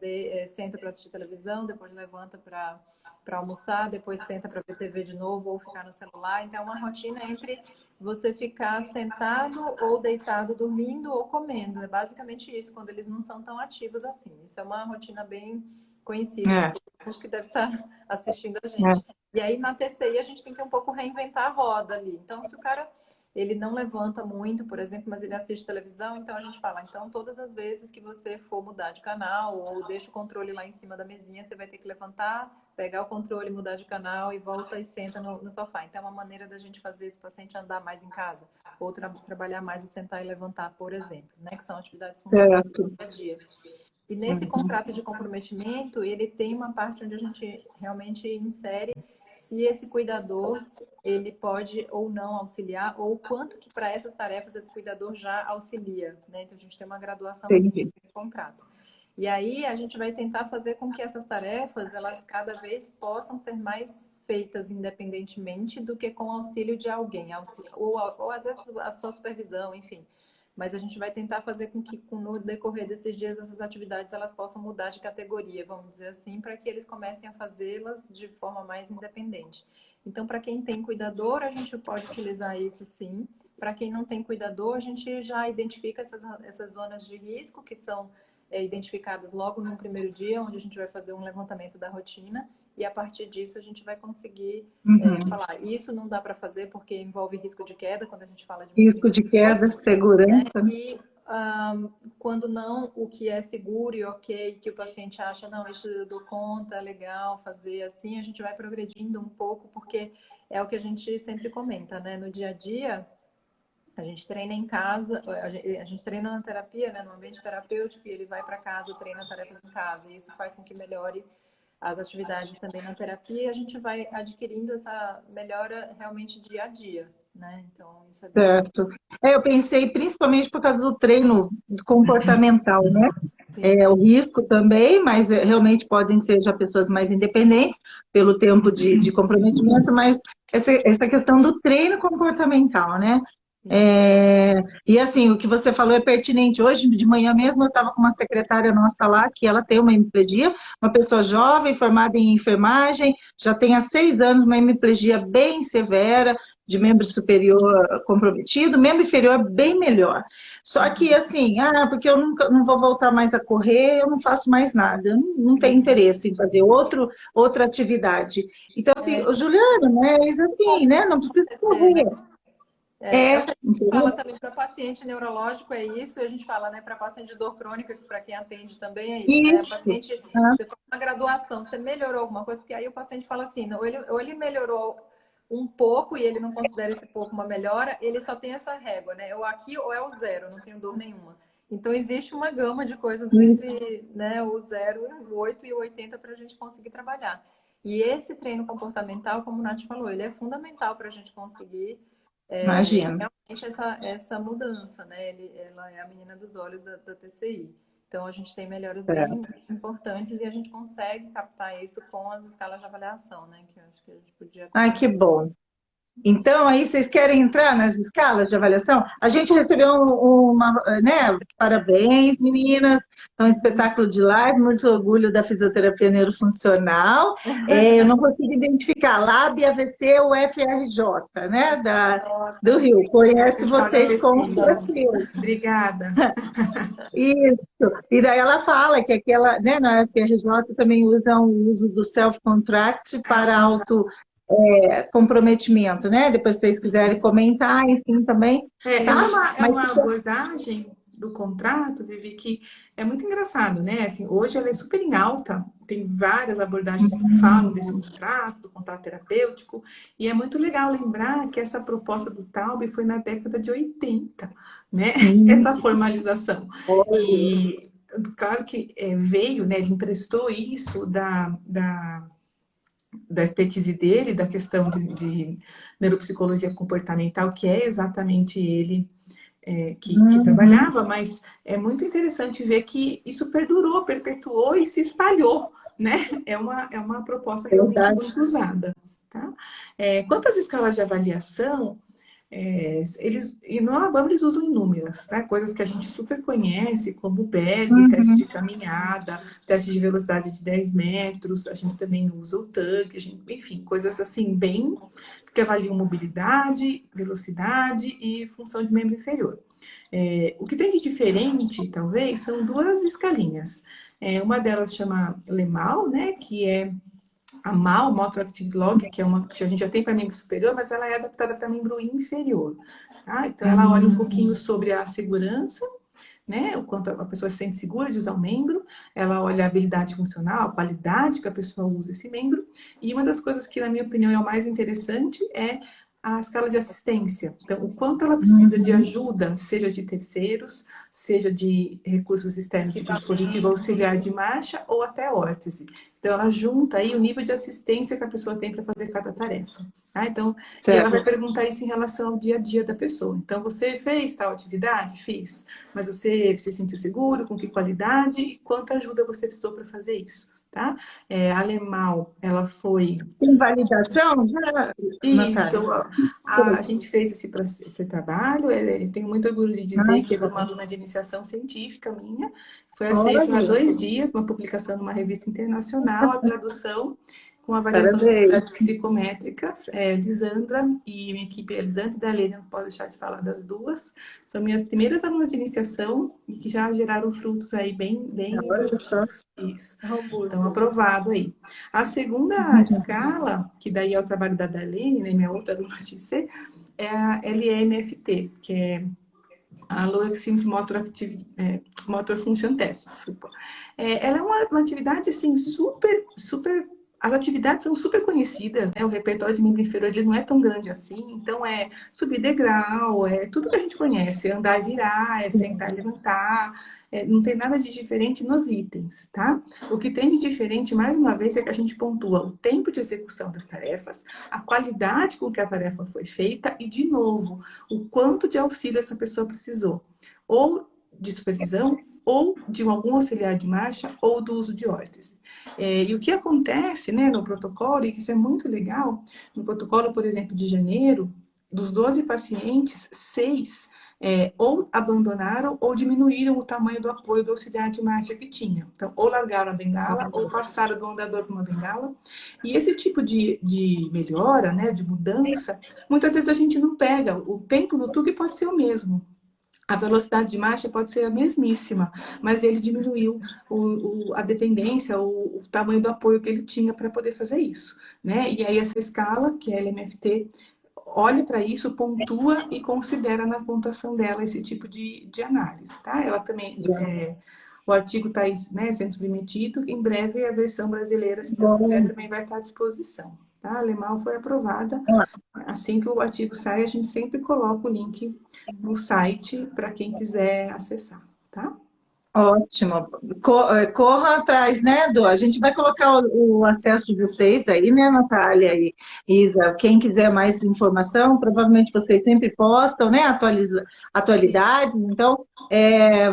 senta para assistir televisão, depois levanta para almoçar, depois senta para ver TV de novo ou ficar no celular. Então, é uma rotina entre você ficar sentado ou deitado, dormindo ou comendo. É basicamente isso, quando eles não são tão ativos assim. Isso é uma rotina bem conhecida, que deve estar assistindo a gente. E aí, na TCI, a gente tem que um pouco reinventar a roda ali. Então, se o cara... ele não levanta muito, por exemplo, mas ele assiste televisão, então a gente fala, então todas as vezes que você for mudar de canal ou deixa o controle lá em cima da mesinha, você vai ter que levantar, pegar o controle, mudar de canal e volta e senta no sofá. Então é uma maneira da gente fazer esse paciente andar mais em casa ou trabalhar mais o sentar e levantar, por exemplo, né? Que são atividades funcionais do dia a dia. E nesse contrato de comprometimento, ele tem uma parte onde a gente realmente insere se esse cuidador ele pode ou não auxiliar, ou quanto que para essas tarefas esse cuidador já auxilia, né? Então a gente tem uma graduação nesse contrato. E aí a gente vai tentar fazer com que essas tarefas, elas cada vez possam ser mais feitas independentemente do que com auxílio de alguém, ou às vezes a sua supervisão, enfim. Mas a gente vai tentar fazer com que no decorrer desses dias essas atividades elas possam mudar de categoria, vamos dizer assim, para que eles comecem a fazê-las de forma mais independente. Então, para quem tem cuidador, a gente pode utilizar isso sim. Para quem não tem cuidador, a gente já identifica essas zonas de risco que são identificadas logo no primeiro dia, onde a gente vai fazer um levantamento da rotina. E a partir disso a gente vai conseguir falar, isso não dá para fazer porque envolve risco de queda, quando a gente fala de risco de queda, segurança. Né? E quando não, o que é seguro e ok, que o paciente acha, não, isso eu dou conta, é legal fazer assim, a gente vai progredindo um pouco, porque é o que a gente sempre comenta, né? No dia a dia, A gente treina em casa, a gente treina na terapia, né, no ambiente terapêutico, e ele vai para casa, treina tarefas em casa. E isso faz com que melhore as atividades também na terapia, e a gente vai adquirindo essa melhora realmente dia a dia, né? Então, isso é bem... Certo. Eu pensei principalmente por causa do treino comportamental, né? O risco também, mas realmente podem ser já pessoas mais independentes pelo tempo de comprometimento, mas essa questão do treino comportamental, né? E assim, o que você falou é pertinente. Hoje de manhã mesmo eu estava com uma secretária nossa lá, que ela tem uma hemiplegia, uma pessoa jovem, formada em enfermagem, já tem há 6 anos uma hemiplegia bem severa, de membro superior comprometido, membro inferior bem melhor. Só que assim, porque eu nunca, não vou voltar mais a correr, eu não faço mais nada, eu não tenho interesse em fazer outra atividade. Então, assim, o Juliano, mas assim, né, não precisa correr. É o que a gente fala também para paciente neurológico, é isso, e a gente fala, né, para paciente de dor crônica, que para quem atende também é isso, né? Paciente, você faz uma graduação, você melhorou alguma coisa, porque aí o paciente fala assim, não, ou ele melhorou um pouco e ele não considera esse pouco uma melhora, ele só tem essa régua, né? Ou aqui ou é o zero, não tenho dor nenhuma. Então, existe uma gama de coisas entre, né, o 0, o 8 e o 80 para a gente conseguir trabalhar. E esse treino comportamental, como o Nath falou, ele é fundamental para a gente conseguir Imagina. realmente essa mudança, né? Ela é a menina dos olhos da TCI. Então, a gente tem melhoras bem importantes e a gente consegue captar isso com as escalas de avaliação, né? Que eu acho que a gente podia... Ai, que bom. Então, aí vocês querem entrar nas escalas de avaliação? A gente recebeu né? Parabéns, meninas. É um espetáculo de live, muito orgulho da fisioterapia neurofuncional. Eu não consigo identificar Lab, AVC ou FRJ, né? Do Rio. Conhece vocês com certeza. Obrigada. Isso. E daí ela fala que aquela, né, na FRJ também usam o uso do self-contract para comprometimento, né? Depois, se vocês quiserem comentar, enfim, também. Essa é uma abordagem do contrato, Vivi, que é muito engraçado, né? Assim, hoje ela é super em alta, tem várias abordagens que falam desse contrato, do contrato terapêutico, e é muito legal lembrar que essa proposta do Taub foi na década de 80, né? Essa formalização. E claro que veio, né? Ele emprestou isso da expertise dele, da questão de neuropsicologia comportamental, que é exatamente ele que trabalhava, mas é muito interessante ver que isso perdurou, perpetuou e se espalhou, né? É uma proposta realmente muito usada. Tá? Quanto às escalas de avaliação, no Alabama eles usam inúmeras, tá? Coisas que a gente super conhece, como o BERG, teste de caminhada, teste de velocidade de 10 metros, a gente também usa o TUG, enfim, coisas assim bem que avaliam mobilidade, velocidade e função de membro inferior. O que tem de diferente, talvez, são 2 escalinhas. Uma delas chama LEMAL, né, que é a MAL, Motor Activity Log, que é uma que a gente já tem para membro superior, mas ela é adaptada para membro inferior. Tá? Então, ela olha um pouquinho sobre a segurança, né? O quanto a pessoa se sente segura de usar o membro, ela olha a habilidade funcional, a qualidade que a pessoa usa esse membro, e uma das coisas que, na minha opinião, é o mais interessante é a escala de assistência. Então, o quanto ela precisa de ajuda, seja de terceiros, seja de recursos externos, tipo dispositivo auxiliar de marcha ou até órtese. Então, ela junta aí o nível de assistência que a pessoa tem para fazer cada tarefa. Tá? Então, e ela vai perguntar isso em relação ao dia a dia da pessoa. Então, você fez tal atividade? Fiz. Mas você se sentiu seguro? Com que qualidade? E quanta ajuda você precisou para fazer isso? Tá? A Lemal, ela foi... Tem validação? Isso, a gente fez esse trabalho, eu tenho muito orgulho de dizer que é de uma aluna de iniciação científica minha, foi aceito há 2 dias, uma publicação numa revista internacional, a tradução com avaliação de atividades psicométricas, Lisandra e minha equipe, Lisandra e Dalene, não posso deixar de falar das duas, são minhas primeiras alunas de iniciação e que já geraram frutos aí bem produtivos. Isso, então aprovado aí. A segunda escala, que daí é o trabalho da Dalene, né, minha outra aluna de C, é a LMFT, que é a Low Extremity Motor Function Test, desculpa. Ela é uma atividade, assim, super as atividades são super conhecidas, né? O repertório de membro inferior ele não é tão grande assim, então é subir degrau, é tudo que a gente conhece, é andar e virar, é sentar e levantar, não tem nada de diferente nos itens, tá? O que tem de diferente, mais uma vez, é que a gente pontua o tempo de execução das tarefas, a qualidade com que a tarefa foi feita e, de novo, o quanto de auxílio essa pessoa precisou, ou de supervisão, ou de algum auxiliar de marcha, ou do uso de órtese. E o que acontece, né, no protocolo, e que isso é muito legal, no protocolo, por exemplo, de janeiro, dos 12 pacientes, 6 ou abandonaram ou diminuíram o tamanho do apoio do auxiliar de marcha que tinha. Então, ou largaram a bengala, ou passaram do andador para uma bengala. E esse tipo de melhora, né, de mudança, muitas vezes a gente não pega. O tempo no TUG pode ser o mesmo. A velocidade de marcha pode ser a mesmíssima, mas ele diminuiu a dependência, o tamanho do apoio que ele tinha para poder fazer isso, né? E aí essa escala, que é a LMFT, olha para isso, pontua e considera na pontuação dela esse tipo de análise, tá? Ela também, o artigo está, né, sendo submetido, em breve a versão brasileira, se Deus quiser, também vai estar à disposição, tá? A alemã foi aprovada. Assim que o artigo sai, a gente sempre coloca o link no site para quem quiser acessar, tá? Ótimo. Corra atrás, né, Edu? A gente vai colocar o acesso de vocês aí, né, Natália e Isa? Quem quiser mais informação, provavelmente vocês sempre postam, né, atualidades. Então,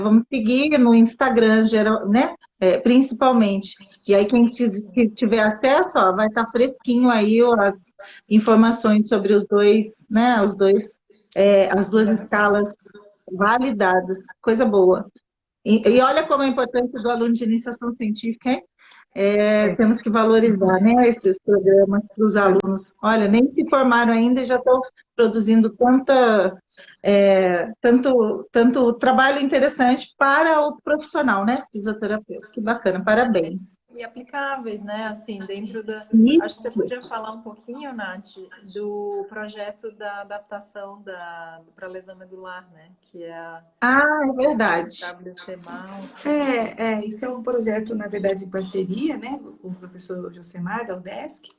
vamos seguir no Instagram, geral, né, principalmente. E aí, quem tiver acesso, ó, vai estar fresquinho aí as informações sobre os dois, né, as duas escalas validadas. Coisa boa. E olha como a importância do aluno de iniciação científica, hein? Temos que valorizar, né, esses programas para os alunos. Olha, nem se formaram ainda e já estão produzindo tanto trabalho interessante para o profissional, né, fisioterapeuta. Que bacana, parabéns. E aplicáveis, né? Assim, dentro da... Isso. Acho que você podia falar um pouquinho, Nath, do projeto da adaptação para lesão medular, né? Que é a... É verdade. WCMAL. Isso é um projeto, na verdade, em parceria, né, com o professor Josemar, da UDESC,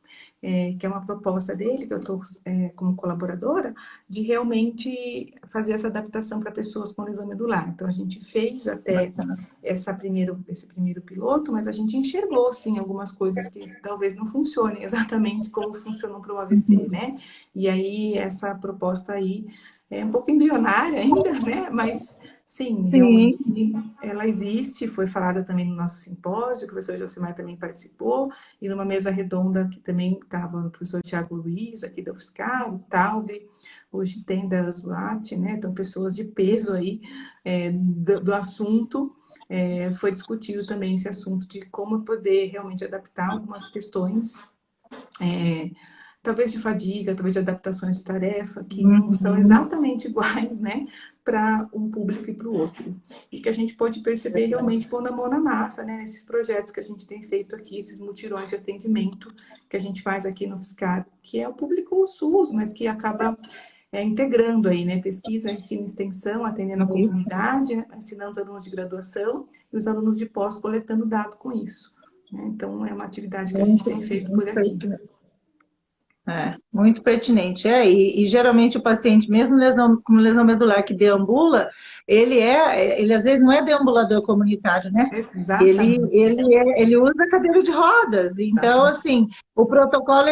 que é uma proposta dele, que eu estou como colaboradora, de realmente fazer essa adaptação para pessoas com lesão medular. Então, a gente fez até esse primeiro piloto, mas a gente enxergou, sim, algumas coisas que talvez não funcionem exatamente como funcionam para o AVC, né? E aí, essa proposta aí é um pouco embrionária ainda, né? Mas, sim, realmente ela existe, foi falada também no nosso simpósio, o professor Josemar também participou, e numa mesa redonda que também estava o professor Tiago Luiz, aqui da UFSCar, o Taube, hoje tem da Zuat, né? Então, pessoas de peso aí do assunto. Foi discutido também esse assunto de como poder realmente adaptar algumas questões, talvez de fadiga, talvez de adaptações de tarefa, que não são exatamente iguais, né, para um público e para o outro. E que a gente pode perceber realmente pondo a mão na massa, né, nesses projetos que a gente tem feito aqui, esses mutirões de atendimento que a gente faz aqui no UFSCar, que é o público SUS, mas que acaba integrando aí, né, pesquisa, ensino e extensão, atendendo a comunidade, ensinando os alunos de graduação e os alunos de pós coletando dado com isso. Né? Então, é uma atividade que a gente tem feito por aqui. Muito pertinente. E geralmente o paciente, mesmo com lesão medular que deambula, ele às vezes não é deambulador comunitário, né? Exatamente. Ele usa cadeira de rodas. Então, assim, o protocolo,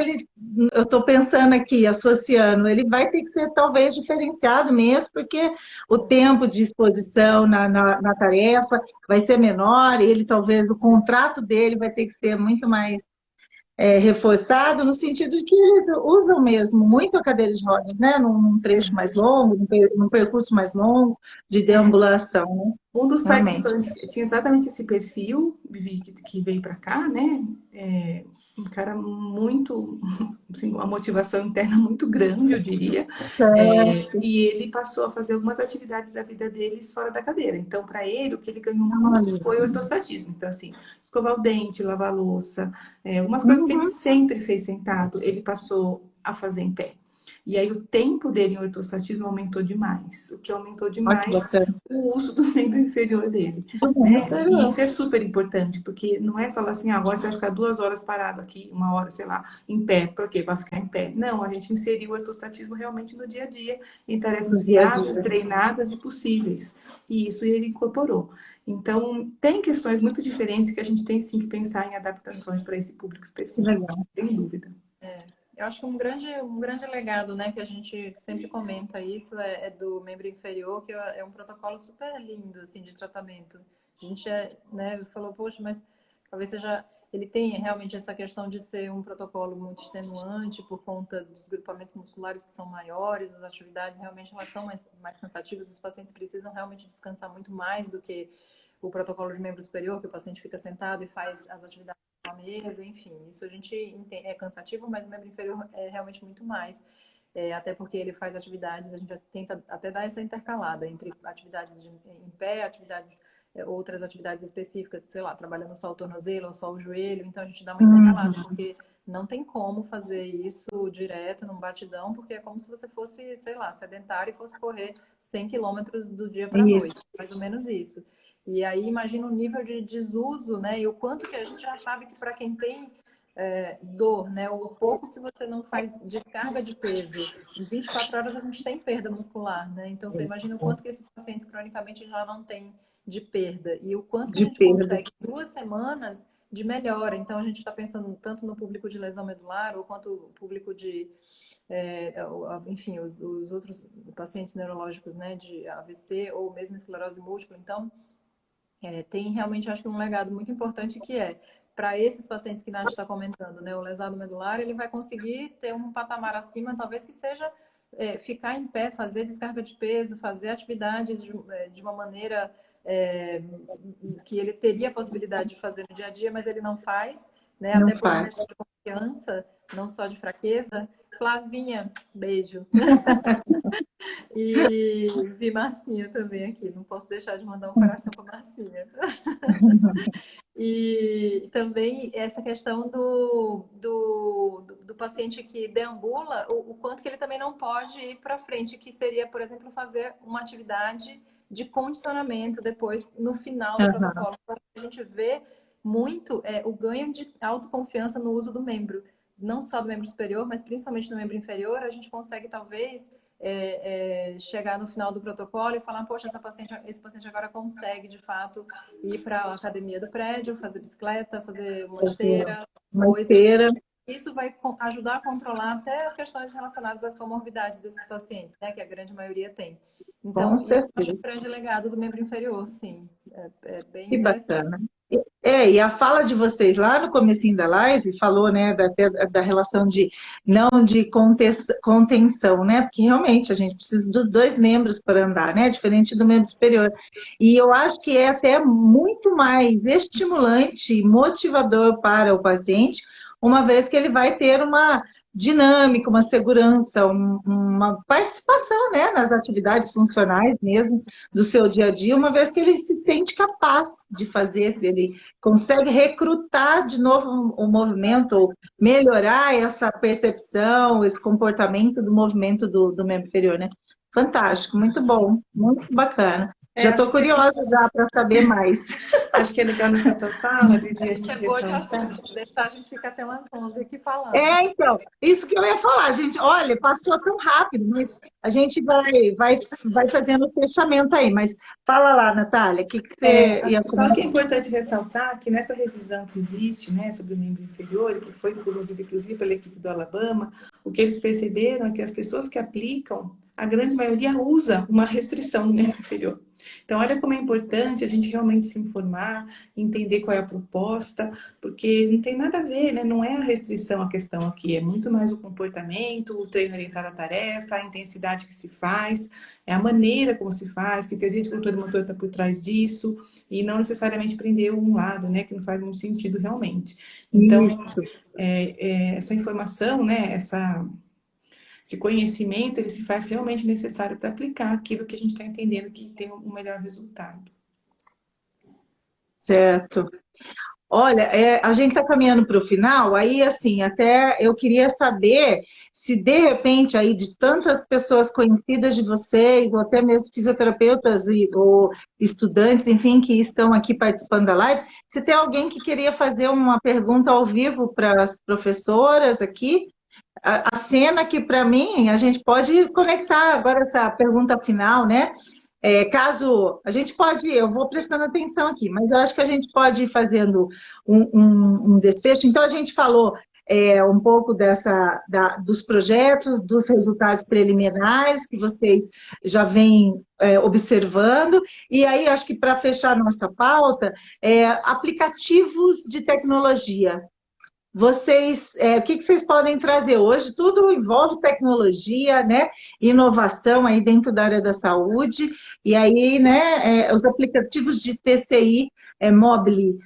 eu estou pensando aqui, associando, ele vai ter que ser talvez diferenciado mesmo, porque o tempo de exposição na tarefa vai ser menor, e o contrato dele vai ter que ser muito mais reforçado, no sentido de que eles usam mesmo muito a cadeira de rodas, né? Num trecho mais longo, num percurso mais longo de deambulação. Né? Um dos participantes tinha exatamente esse perfil, Vivi, que veio para cá, né? Um cara muito, assim, uma motivação interna muito grande, eu diria. E ele passou a fazer algumas atividades da vida deles fora da cadeira. Então, para ele, o que ele ganhou muito foi o ortostatismo. Então, assim, escovar o dente, lavar a louça, algumas coisas que ele sempre fez sentado, ele passou a fazer em pé. E aí o tempo dele em ortostatismo aumentou demais, o que aumentou Olha que demais bacana. o uso do membro inferior dele, né? E isso é super importante, porque não é falar assim, agora você vai ficar 2 horas parado aqui, 1 hora, sei lá, em pé. Por quê? Para ficar em pé. Não, a gente inseriu o ortostatismo realmente no dia a dia, em tarefas No dia a viáveis, dia. treinadas e possíveis. E isso ele incorporou. Então, tem questões muito diferentes que a gente tem sim que pensar em adaptações para esse público Que específico, legal. sem dúvida. Eu acho que um grande legado, né, que a gente sempre comenta isso é do membro inferior, que é um protocolo super lindo, assim, de tratamento. A gente, né, falou, poxa, mas talvez seja... Ele tem realmente essa questão de ser um protocolo muito extenuante por conta dos grupamentos musculares que são maiores, as atividades realmente elas são mais cansativas, os pacientes precisam realmente descansar muito mais do que o protocolo de membro superior, que o paciente fica sentado e faz as atividades na mesa, enfim, isso a gente é cansativo, mas o membro inferior é realmente muito mais. Até porque ele faz atividades, a gente tenta até dar essa intercalada entre atividades em pé, atividades, outras atividades específicas, sei lá, trabalhando só o tornozelo ou só o joelho, então a gente dá uma intercalada, porque não tem como fazer isso direto num batidão, porque é como se você fosse, sei lá, sedentário e fosse correr 100 quilômetros do dia para a noite, mais ou menos isso. E aí imagina o nível de desuso, né? E o quanto que a gente já sabe que para quem tem dor, né? O pouco que você não faz descarga de peso, em 24 horas a gente tem perda muscular, né? Então você imagina o quanto que esses pacientes cronicamente já não têm de perda e o quanto que a De gente perda. consegue 2 semanas de melhora. Então a gente está pensando tanto no público de lesão medular ou quanto o público de enfim, os outros pacientes neurológicos, né, de AVC ou mesmo esclerose múltipla. Então, tem realmente, acho que um legado muito importante que para esses pacientes que a gente está comentando, né, o lesado medular, ele vai conseguir ter um patamar acima, talvez que seja ficar em pé, fazer descarga de peso, fazer atividades de uma maneira que ele teria a possibilidade de fazer no dia a dia, mas ele não faz, né, Não até por uma faz. questão de confiança, não só de fraqueza. Flavinha, beijo. E vi Marcinha também aqui. Não posso deixar de mandar um coração para Marcinha. E também essa questão do paciente que deambula, o quanto que ele também não pode ir para frente, que seria, por exemplo, fazer uma atividade de condicionamento depois, no final do protocolo. Então, a gente vê muito o ganho de autoconfiança no uso do membro. Não só do membro superior, mas principalmente no membro inferior, a gente consegue, talvez, chegar no final do protocolo e falar, poxa, esse paciente agora consegue, de fato, ir para a academia do prédio, fazer bicicleta, fazer uma esteira, uma esteira. Isso vai ajudar a controlar até as questões relacionadas às comorbidades desses pacientes, né, que a grande maioria tem. Então, Com isso eu acho certeza. um grande legado do membro inferior, sim. É bem Que interessante. bacana. E a fala de vocês lá no comecinho da live falou, né, da relação de não de contenção, né, porque realmente a gente precisa dos dois membros para andar, né, diferente do membro superior. E eu acho que é até muito mais estimulante e motivador para o paciente, uma vez que ele vai ter uma dinâmica, uma segurança, uma participação, né, nas atividades funcionais mesmo do seu dia a dia, uma vez que ele se sente capaz de fazer, se ele consegue recrutar de novo o movimento, ou melhorar essa percepção, esse comportamento do movimento do membro inferior, né? Fantástico, muito bom, muito bacana. Já estou curiosa já para saber mais. Acho que é legal nessa tua fala, Vivi, A gente é boa de assunto, deixar a gente ficar até umas 11 aqui falando. Então, isso que eu ia falar, gente. Olha, passou tão rápido, mas a gente vai fazendo o fechamento aí. Mas fala lá, Natália, o que você ia comentar? Só que é importante ressaltar que nessa revisão que existe, né, sobre o membro inferior, que foi conduzida inclusive pela equipe do Alabama, o que eles perceberam é que as pessoas que aplicam, a grande maioria usa uma restrição no membro inferior. Então, olha como é importante a gente realmente se informar, entender qual é a proposta, porque não tem nada a ver, né? Não é a restrição a questão aqui, é muito mais o comportamento, o treino orientado à tarefa, a intensidade que se faz, é a maneira como se faz, que teoria de controle motor está por trás disso, e não necessariamente prender um lado, né? Que não faz muito sentido realmente. Então, essa informação, né? Esse conhecimento, ele se faz realmente necessário para aplicar aquilo que a gente está entendendo que tem um melhor resultado. Certo. Olha, a gente está caminhando para o final, aí assim, até eu queria saber se de repente aí de tantas pessoas conhecidas de vocês, ou até mesmo fisioterapeutas ou estudantes, enfim, que estão aqui participando da live, se tem alguém que queria fazer uma pergunta ao vivo para as professoras aqui, a cena que para mim a gente pode conectar agora essa pergunta final, né? Caso a gente pode, eu vou prestando atenção aqui, mas eu acho que a gente pode ir fazendo um desfecho. Então, a gente falou um pouco dos projetos, dos resultados preliminares que vocês já vêm observando, e aí acho que para fechar nossa pauta, aplicativos de tecnologia. Vocês, o que vocês podem trazer hoje? Tudo envolve tecnologia, né? Inovação aí dentro da área da saúde. E aí, né, os aplicativos de TCI, mobile,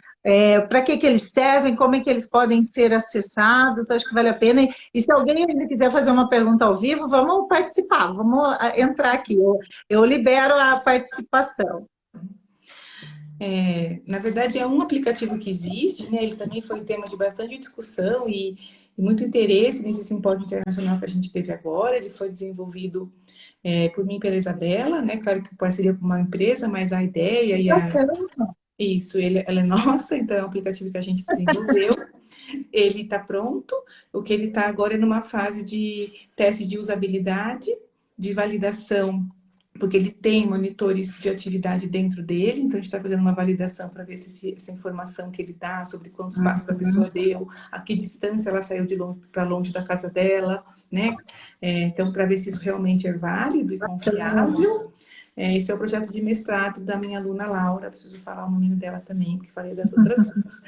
para que eles servem? Como é que eles podem ser acessados? Acho que vale a pena. E se alguém ainda quiser fazer uma pergunta ao vivo, vamos participar, vamos entrar aqui. Eu libero a participação. Na verdade, é um aplicativo que existe, né? Ele também foi tema de bastante discussão e muito interesse nesse simpósio internacional que a gente teve agora. Ele foi desenvolvido por mim e pela Isabela, né? Claro que parceria com uma empresa, mas a ideia e Isso, ela é nossa, então é um aplicativo que a gente desenvolveu. Ele está pronto. O que ele está agora é numa fase de teste de usabilidade, de validação, porque ele tem monitores de atividade dentro dele, então a gente está fazendo uma validação para ver se essa informação que ele dá sobre quantos passos a pessoa deu, a que distância ela saiu de longe para longe da casa dela, né? Então, para ver se isso realmente é válido e confiável. Esse é o projeto de mestrado da minha aluna Laura, preciso falar o nome dela também, porque falei das outras duas.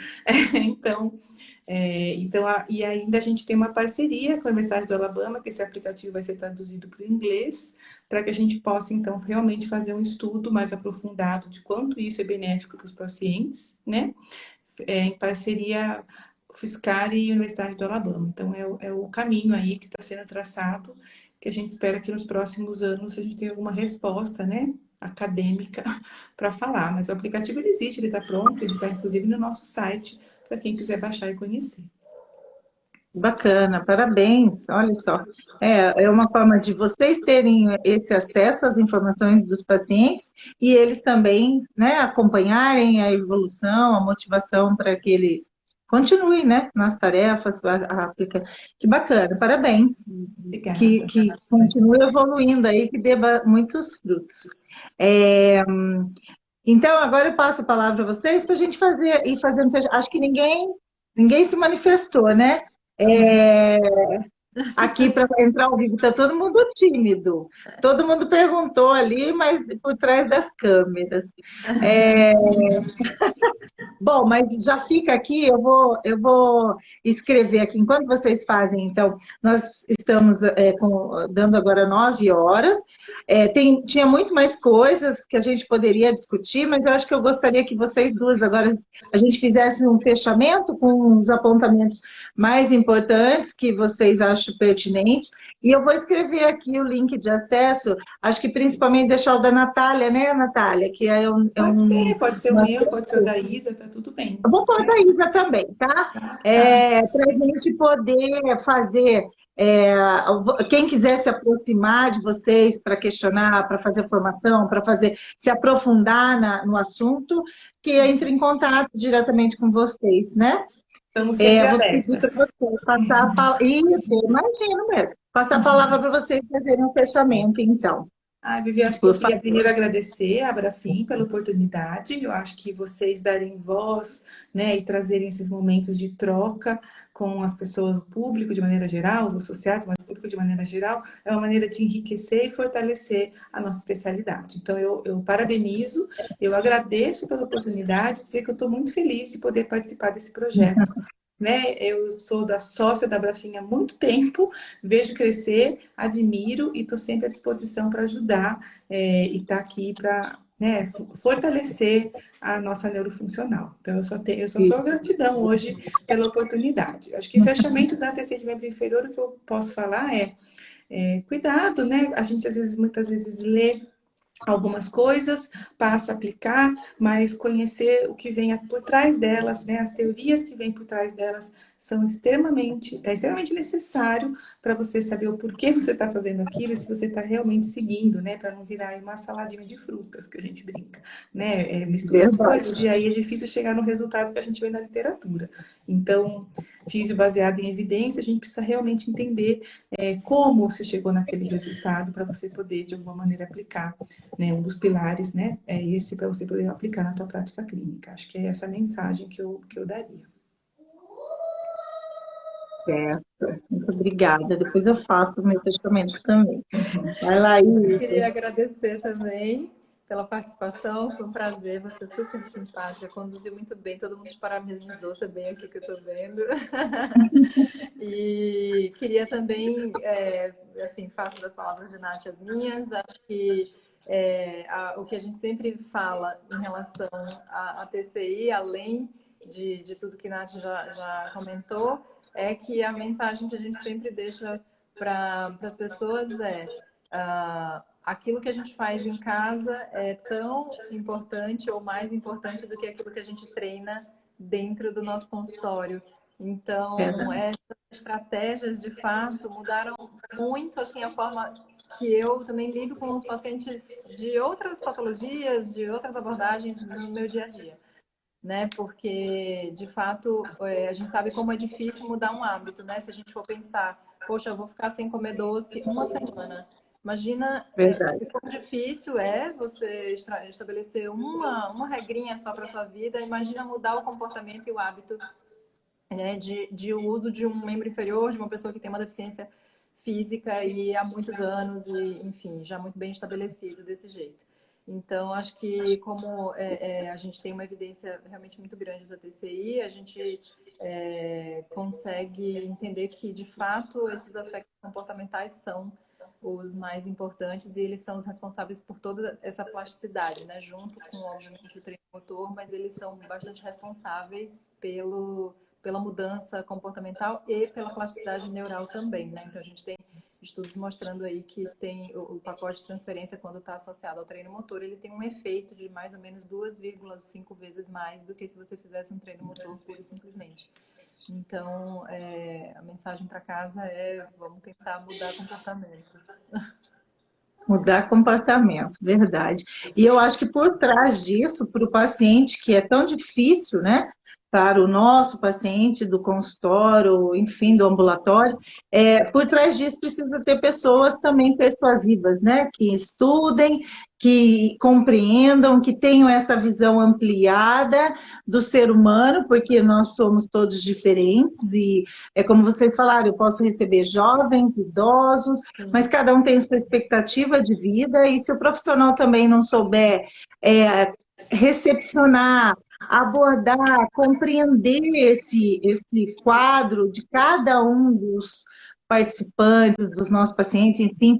E ainda a gente tem uma parceria com a Universidade do Alabama, que esse aplicativo vai ser traduzido para o inglês, para que a gente possa, então, realmente fazer um estudo mais aprofundado de quanto isso é benéfico para os pacientes, né? Em parceria Fiscale e Universidade do Alabama. Então, é o caminho aí que está sendo traçado, que a gente espera que nos próximos anos a gente tenha alguma resposta, né, acadêmica para falar. Mas o aplicativo ele existe, ele está pronto, ele está inclusive no nosso site, para quem quiser baixar e conhecer. Bacana, parabéns, olha só. É uma forma de vocês terem esse acesso às informações dos pacientes e eles também, né, acompanharem a evolução, a motivação para que eles continuem, né, nas tarefas, que bacana, parabéns. Obrigada. Que continue evoluindo aí, que dê muitos frutos. Então, agora eu passo a palavra para vocês para a gente ir fazendo. Acho que ninguém se manifestou, né? Aqui para entrar ao vivo está todo mundo tímido. Todo mundo perguntou ali, mas por trás das câmeras. Bom, mas já fica aqui, eu vou escrever aqui. Enquanto vocês fazem, então, nós estamos dando agora 9 horas. Tinha muito mais coisas que a gente poderia discutir, mas eu acho que eu gostaria que vocês duas agora a gente fizesse um fechamento com os apontamentos mais importantes que vocês acham pertinentes. E eu vou escrever aqui o link de acesso, acho que principalmente deixar o da Natália, né, Natália? Que pode ser o meu, pode ser o da Isa, tá tudo bem. Eu vou pôr a da Isa também, tá? Para a gente poder fazer, quem quiser se aproximar de vocês para questionar, para fazer formação, para se aprofundar no assunto, que entre em contato diretamente com vocês, né? Estamos sempre vou pedir para vocês passar a palavra. Isso, imagino mesmo. Passar a palavra para vocês fazerem um fechamento, então. Vivi, acho que eu queria primeiro agradecer a Abrafim pela oportunidade. Eu acho que vocês darem voz, né, e trazerem esses momentos de troca com as pessoas, o público de maneira geral, os associados, mas o público de maneira geral, é uma maneira de enriquecer e fortalecer a nossa especialidade. Então, eu parabenizo, eu agradeço pela oportunidade, dizer que eu estou muito feliz de poder participar desse projeto. Né? Eu sou sócia da Abrafim há muito tempo, vejo crescer, admiro e estou sempre à disposição para ajudar e estar aqui para, né, fortalecer a nossa neurofuncional. Então, eu só sou gratidão hoje pela oportunidade. Acho que fechamento da TC de membro inferior, o que eu posso falar cuidado, né? A gente muitas vezes lê algumas coisas, passa a aplicar, mas conhecer o que vem por trás delas, né? As teorias que vêm por trás delas são extremamente necessário para você saber o porquê você está fazendo aquilo e se você está realmente seguindo, né? Para não virar aí uma saladinha de frutas que a gente brinca, né? Mistura coisas Verdade. e aí é difícil chegar no resultado que a gente vê na literatura. Então, físio baseado em evidência, a gente precisa realmente entender como você chegou naquele resultado para você poder, de alguma maneira, aplicar, né? Um dos pilares, né? É esse para você poder aplicar na tua prática clínica. Acho que é essa a mensagem que eu daria. Certo. Muito obrigada. Depois eu faço o meu testamento também. Vai lá, Eu Isa. queria agradecer também pela participação, foi um prazer, você é super simpática, conduziu muito bem, todo mundo te parabenizou também aqui que eu estou vendo. E queria também, assim, faço das palavras de Nath as minhas, acho que o que a gente sempre fala em relação à TCI, além de tudo que Nath já comentou, é que a mensagem que a gente sempre deixa para as pessoas aquilo que a gente faz em casa é tão importante ou mais importante do que aquilo que a gente treina dentro do nosso consultório. Então, essas estratégias, de fato, mudaram muito assim, a forma que eu também lido com os pacientes de outras patologias, de outras abordagens no meu dia a dia. Né? Porque, de fato, a gente sabe como é difícil mudar um hábito, né? Se a gente for pensar, poxa, eu vou ficar sem comer doce uma semana. Imagina Verdade. quão difícil é você estabelecer uma regrinha só para sua vida. Imagina mudar o comportamento e o hábito, né, de uso de um membro inferior, de uma pessoa que tem uma deficiência física e há muitos anos, e enfim, já muito bem estabelecido desse jeito. Então, acho que como a gente tem uma evidência realmente muito grande da TCI, a gente consegue entender que, de fato, esses aspectos comportamentais são os mais importantes e eles são os responsáveis por toda essa plasticidade, né? Junto com, obviamente, o treino motor, mas eles são bastante responsáveis pela mudança comportamental e pela plasticidade neural também, né? Então, a gente tem estudos mostrando aí que tem o pacote de transferência, quando está associado ao treino motor, ele tem um efeito de mais ou menos 2,5 vezes mais do que se você fizesse um treino motor pura e simplesmente. Então, a mensagem para casa é: vamos tentar mudar comportamento. Mudar comportamento, verdade. E eu acho que por trás disso, para o paciente, que é tão difícil, né? Para o nosso paciente do consultório, enfim, do ambulatório, por trás disso precisa ter pessoas também persuasivas, né? Que estudem, que compreendam, que tenham essa visão ampliada do ser humano, porque nós somos todos diferentes e é como vocês falaram, eu posso receber jovens, idosos, mas cada um tem sua expectativa de vida e se o profissional também não souber recepcionar, abordar, compreender esse quadro de cada um dos participantes, dos nossos pacientes, enfim,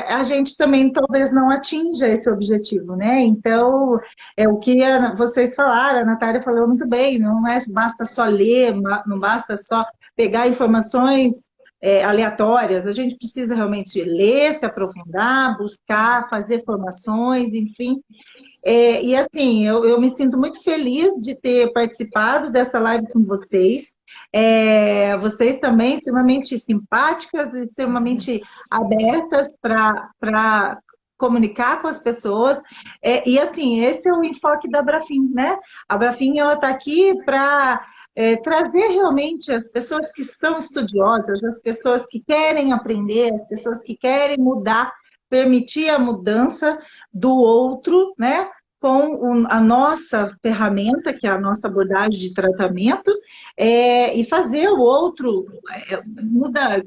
a gente também talvez não atinja esse objetivo, né? Então, o que vocês falaram, a Natália falou muito bem, não basta só ler, não basta só pegar informações aleatórias, a gente precisa realmente ler, se aprofundar, buscar, fazer formações, enfim. E assim, eu me sinto muito feliz de ter participado dessa live com vocês. Vocês também extremamente simpáticas e extremamente abertas para comunicar com as pessoas. E assim, esse é o enfoque da Brafim, né? A Brafim, ela está aqui para trazer realmente as pessoas que são estudiosas, as pessoas que querem aprender, as pessoas que querem mudar, permitir a mudança do outro, né? Com a nossa ferramenta, que é a nossa abordagem de tratamento, e fazer o outro mudar.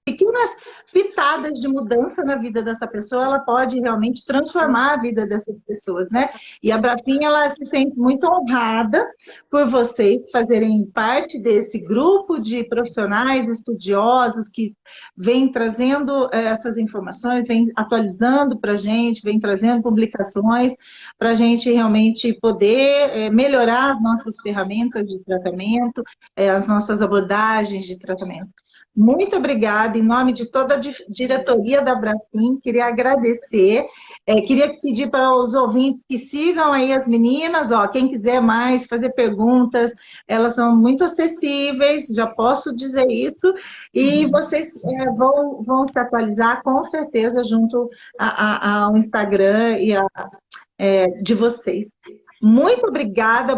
Pequenas pitadas de mudança na vida dessa pessoa, ela pode realmente transformar a vida dessas pessoas, né? E a Brafim, ela se sente muito honrada por vocês fazerem parte desse grupo de profissionais estudiosos que vem trazendo essas informações, vem atualizando para a gente, vem trazendo publicações para a gente realmente poder melhorar as nossas ferramentas de tratamento, as nossas abordagens de tratamento. Muito obrigada, em nome de toda a diretoria da Brafim, queria agradecer. Queria pedir para os ouvintes que sigam aí as meninas, ó, quem quiser mais fazer perguntas, elas são muito acessíveis, já posso dizer isso, e vocês vão se atualizar com certeza junto ao Instagram de vocês. Muito obrigada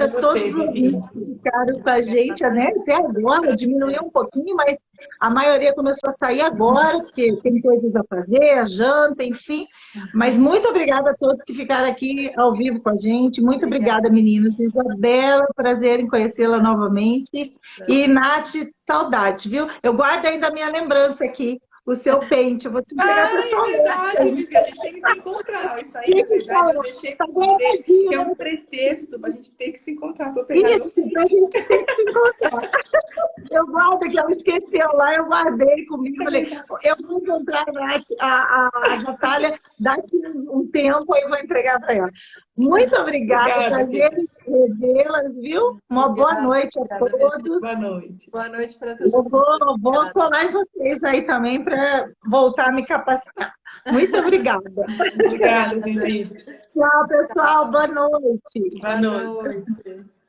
a todos os ouvintes que ficaram com a gente, né? Até agora, diminuiu um pouquinho, mas a maioria começou a sair agora, porque tem coisas a fazer, a janta, enfim. Mas muito obrigada a todos que ficaram aqui ao vivo com a gente. Muito obrigada, meninas. Isabela, prazer em conhecê-la novamente. E, Nath, saudade, viu? Eu guardo ainda a minha lembrança aqui. O seu pente, eu vou te entregar pessoalmente. É verdade, Vivi, a gente tem que se encontrar. Isso aí, na verdade, eu deixei com você, que é um pretexto para a gente ter que se encontrar. Para pegar isso, para a gente ter que se encontrar. Eu guardo que ela esqueceu lá, eu guardei comigo. Falei, eu vou encontrar a Natália daqui um tempo e vou entregar para ela. Muito obrigada, prazer em revê-las, viu? Uma boa noite a todos. Boa noite. Boa noite para todos. Eu vou colar em vocês aí também para voltar a me capacitar. Muito obrigada. Obrigada, Vivi. Tchau, pessoal. Boa noite. Boa noite.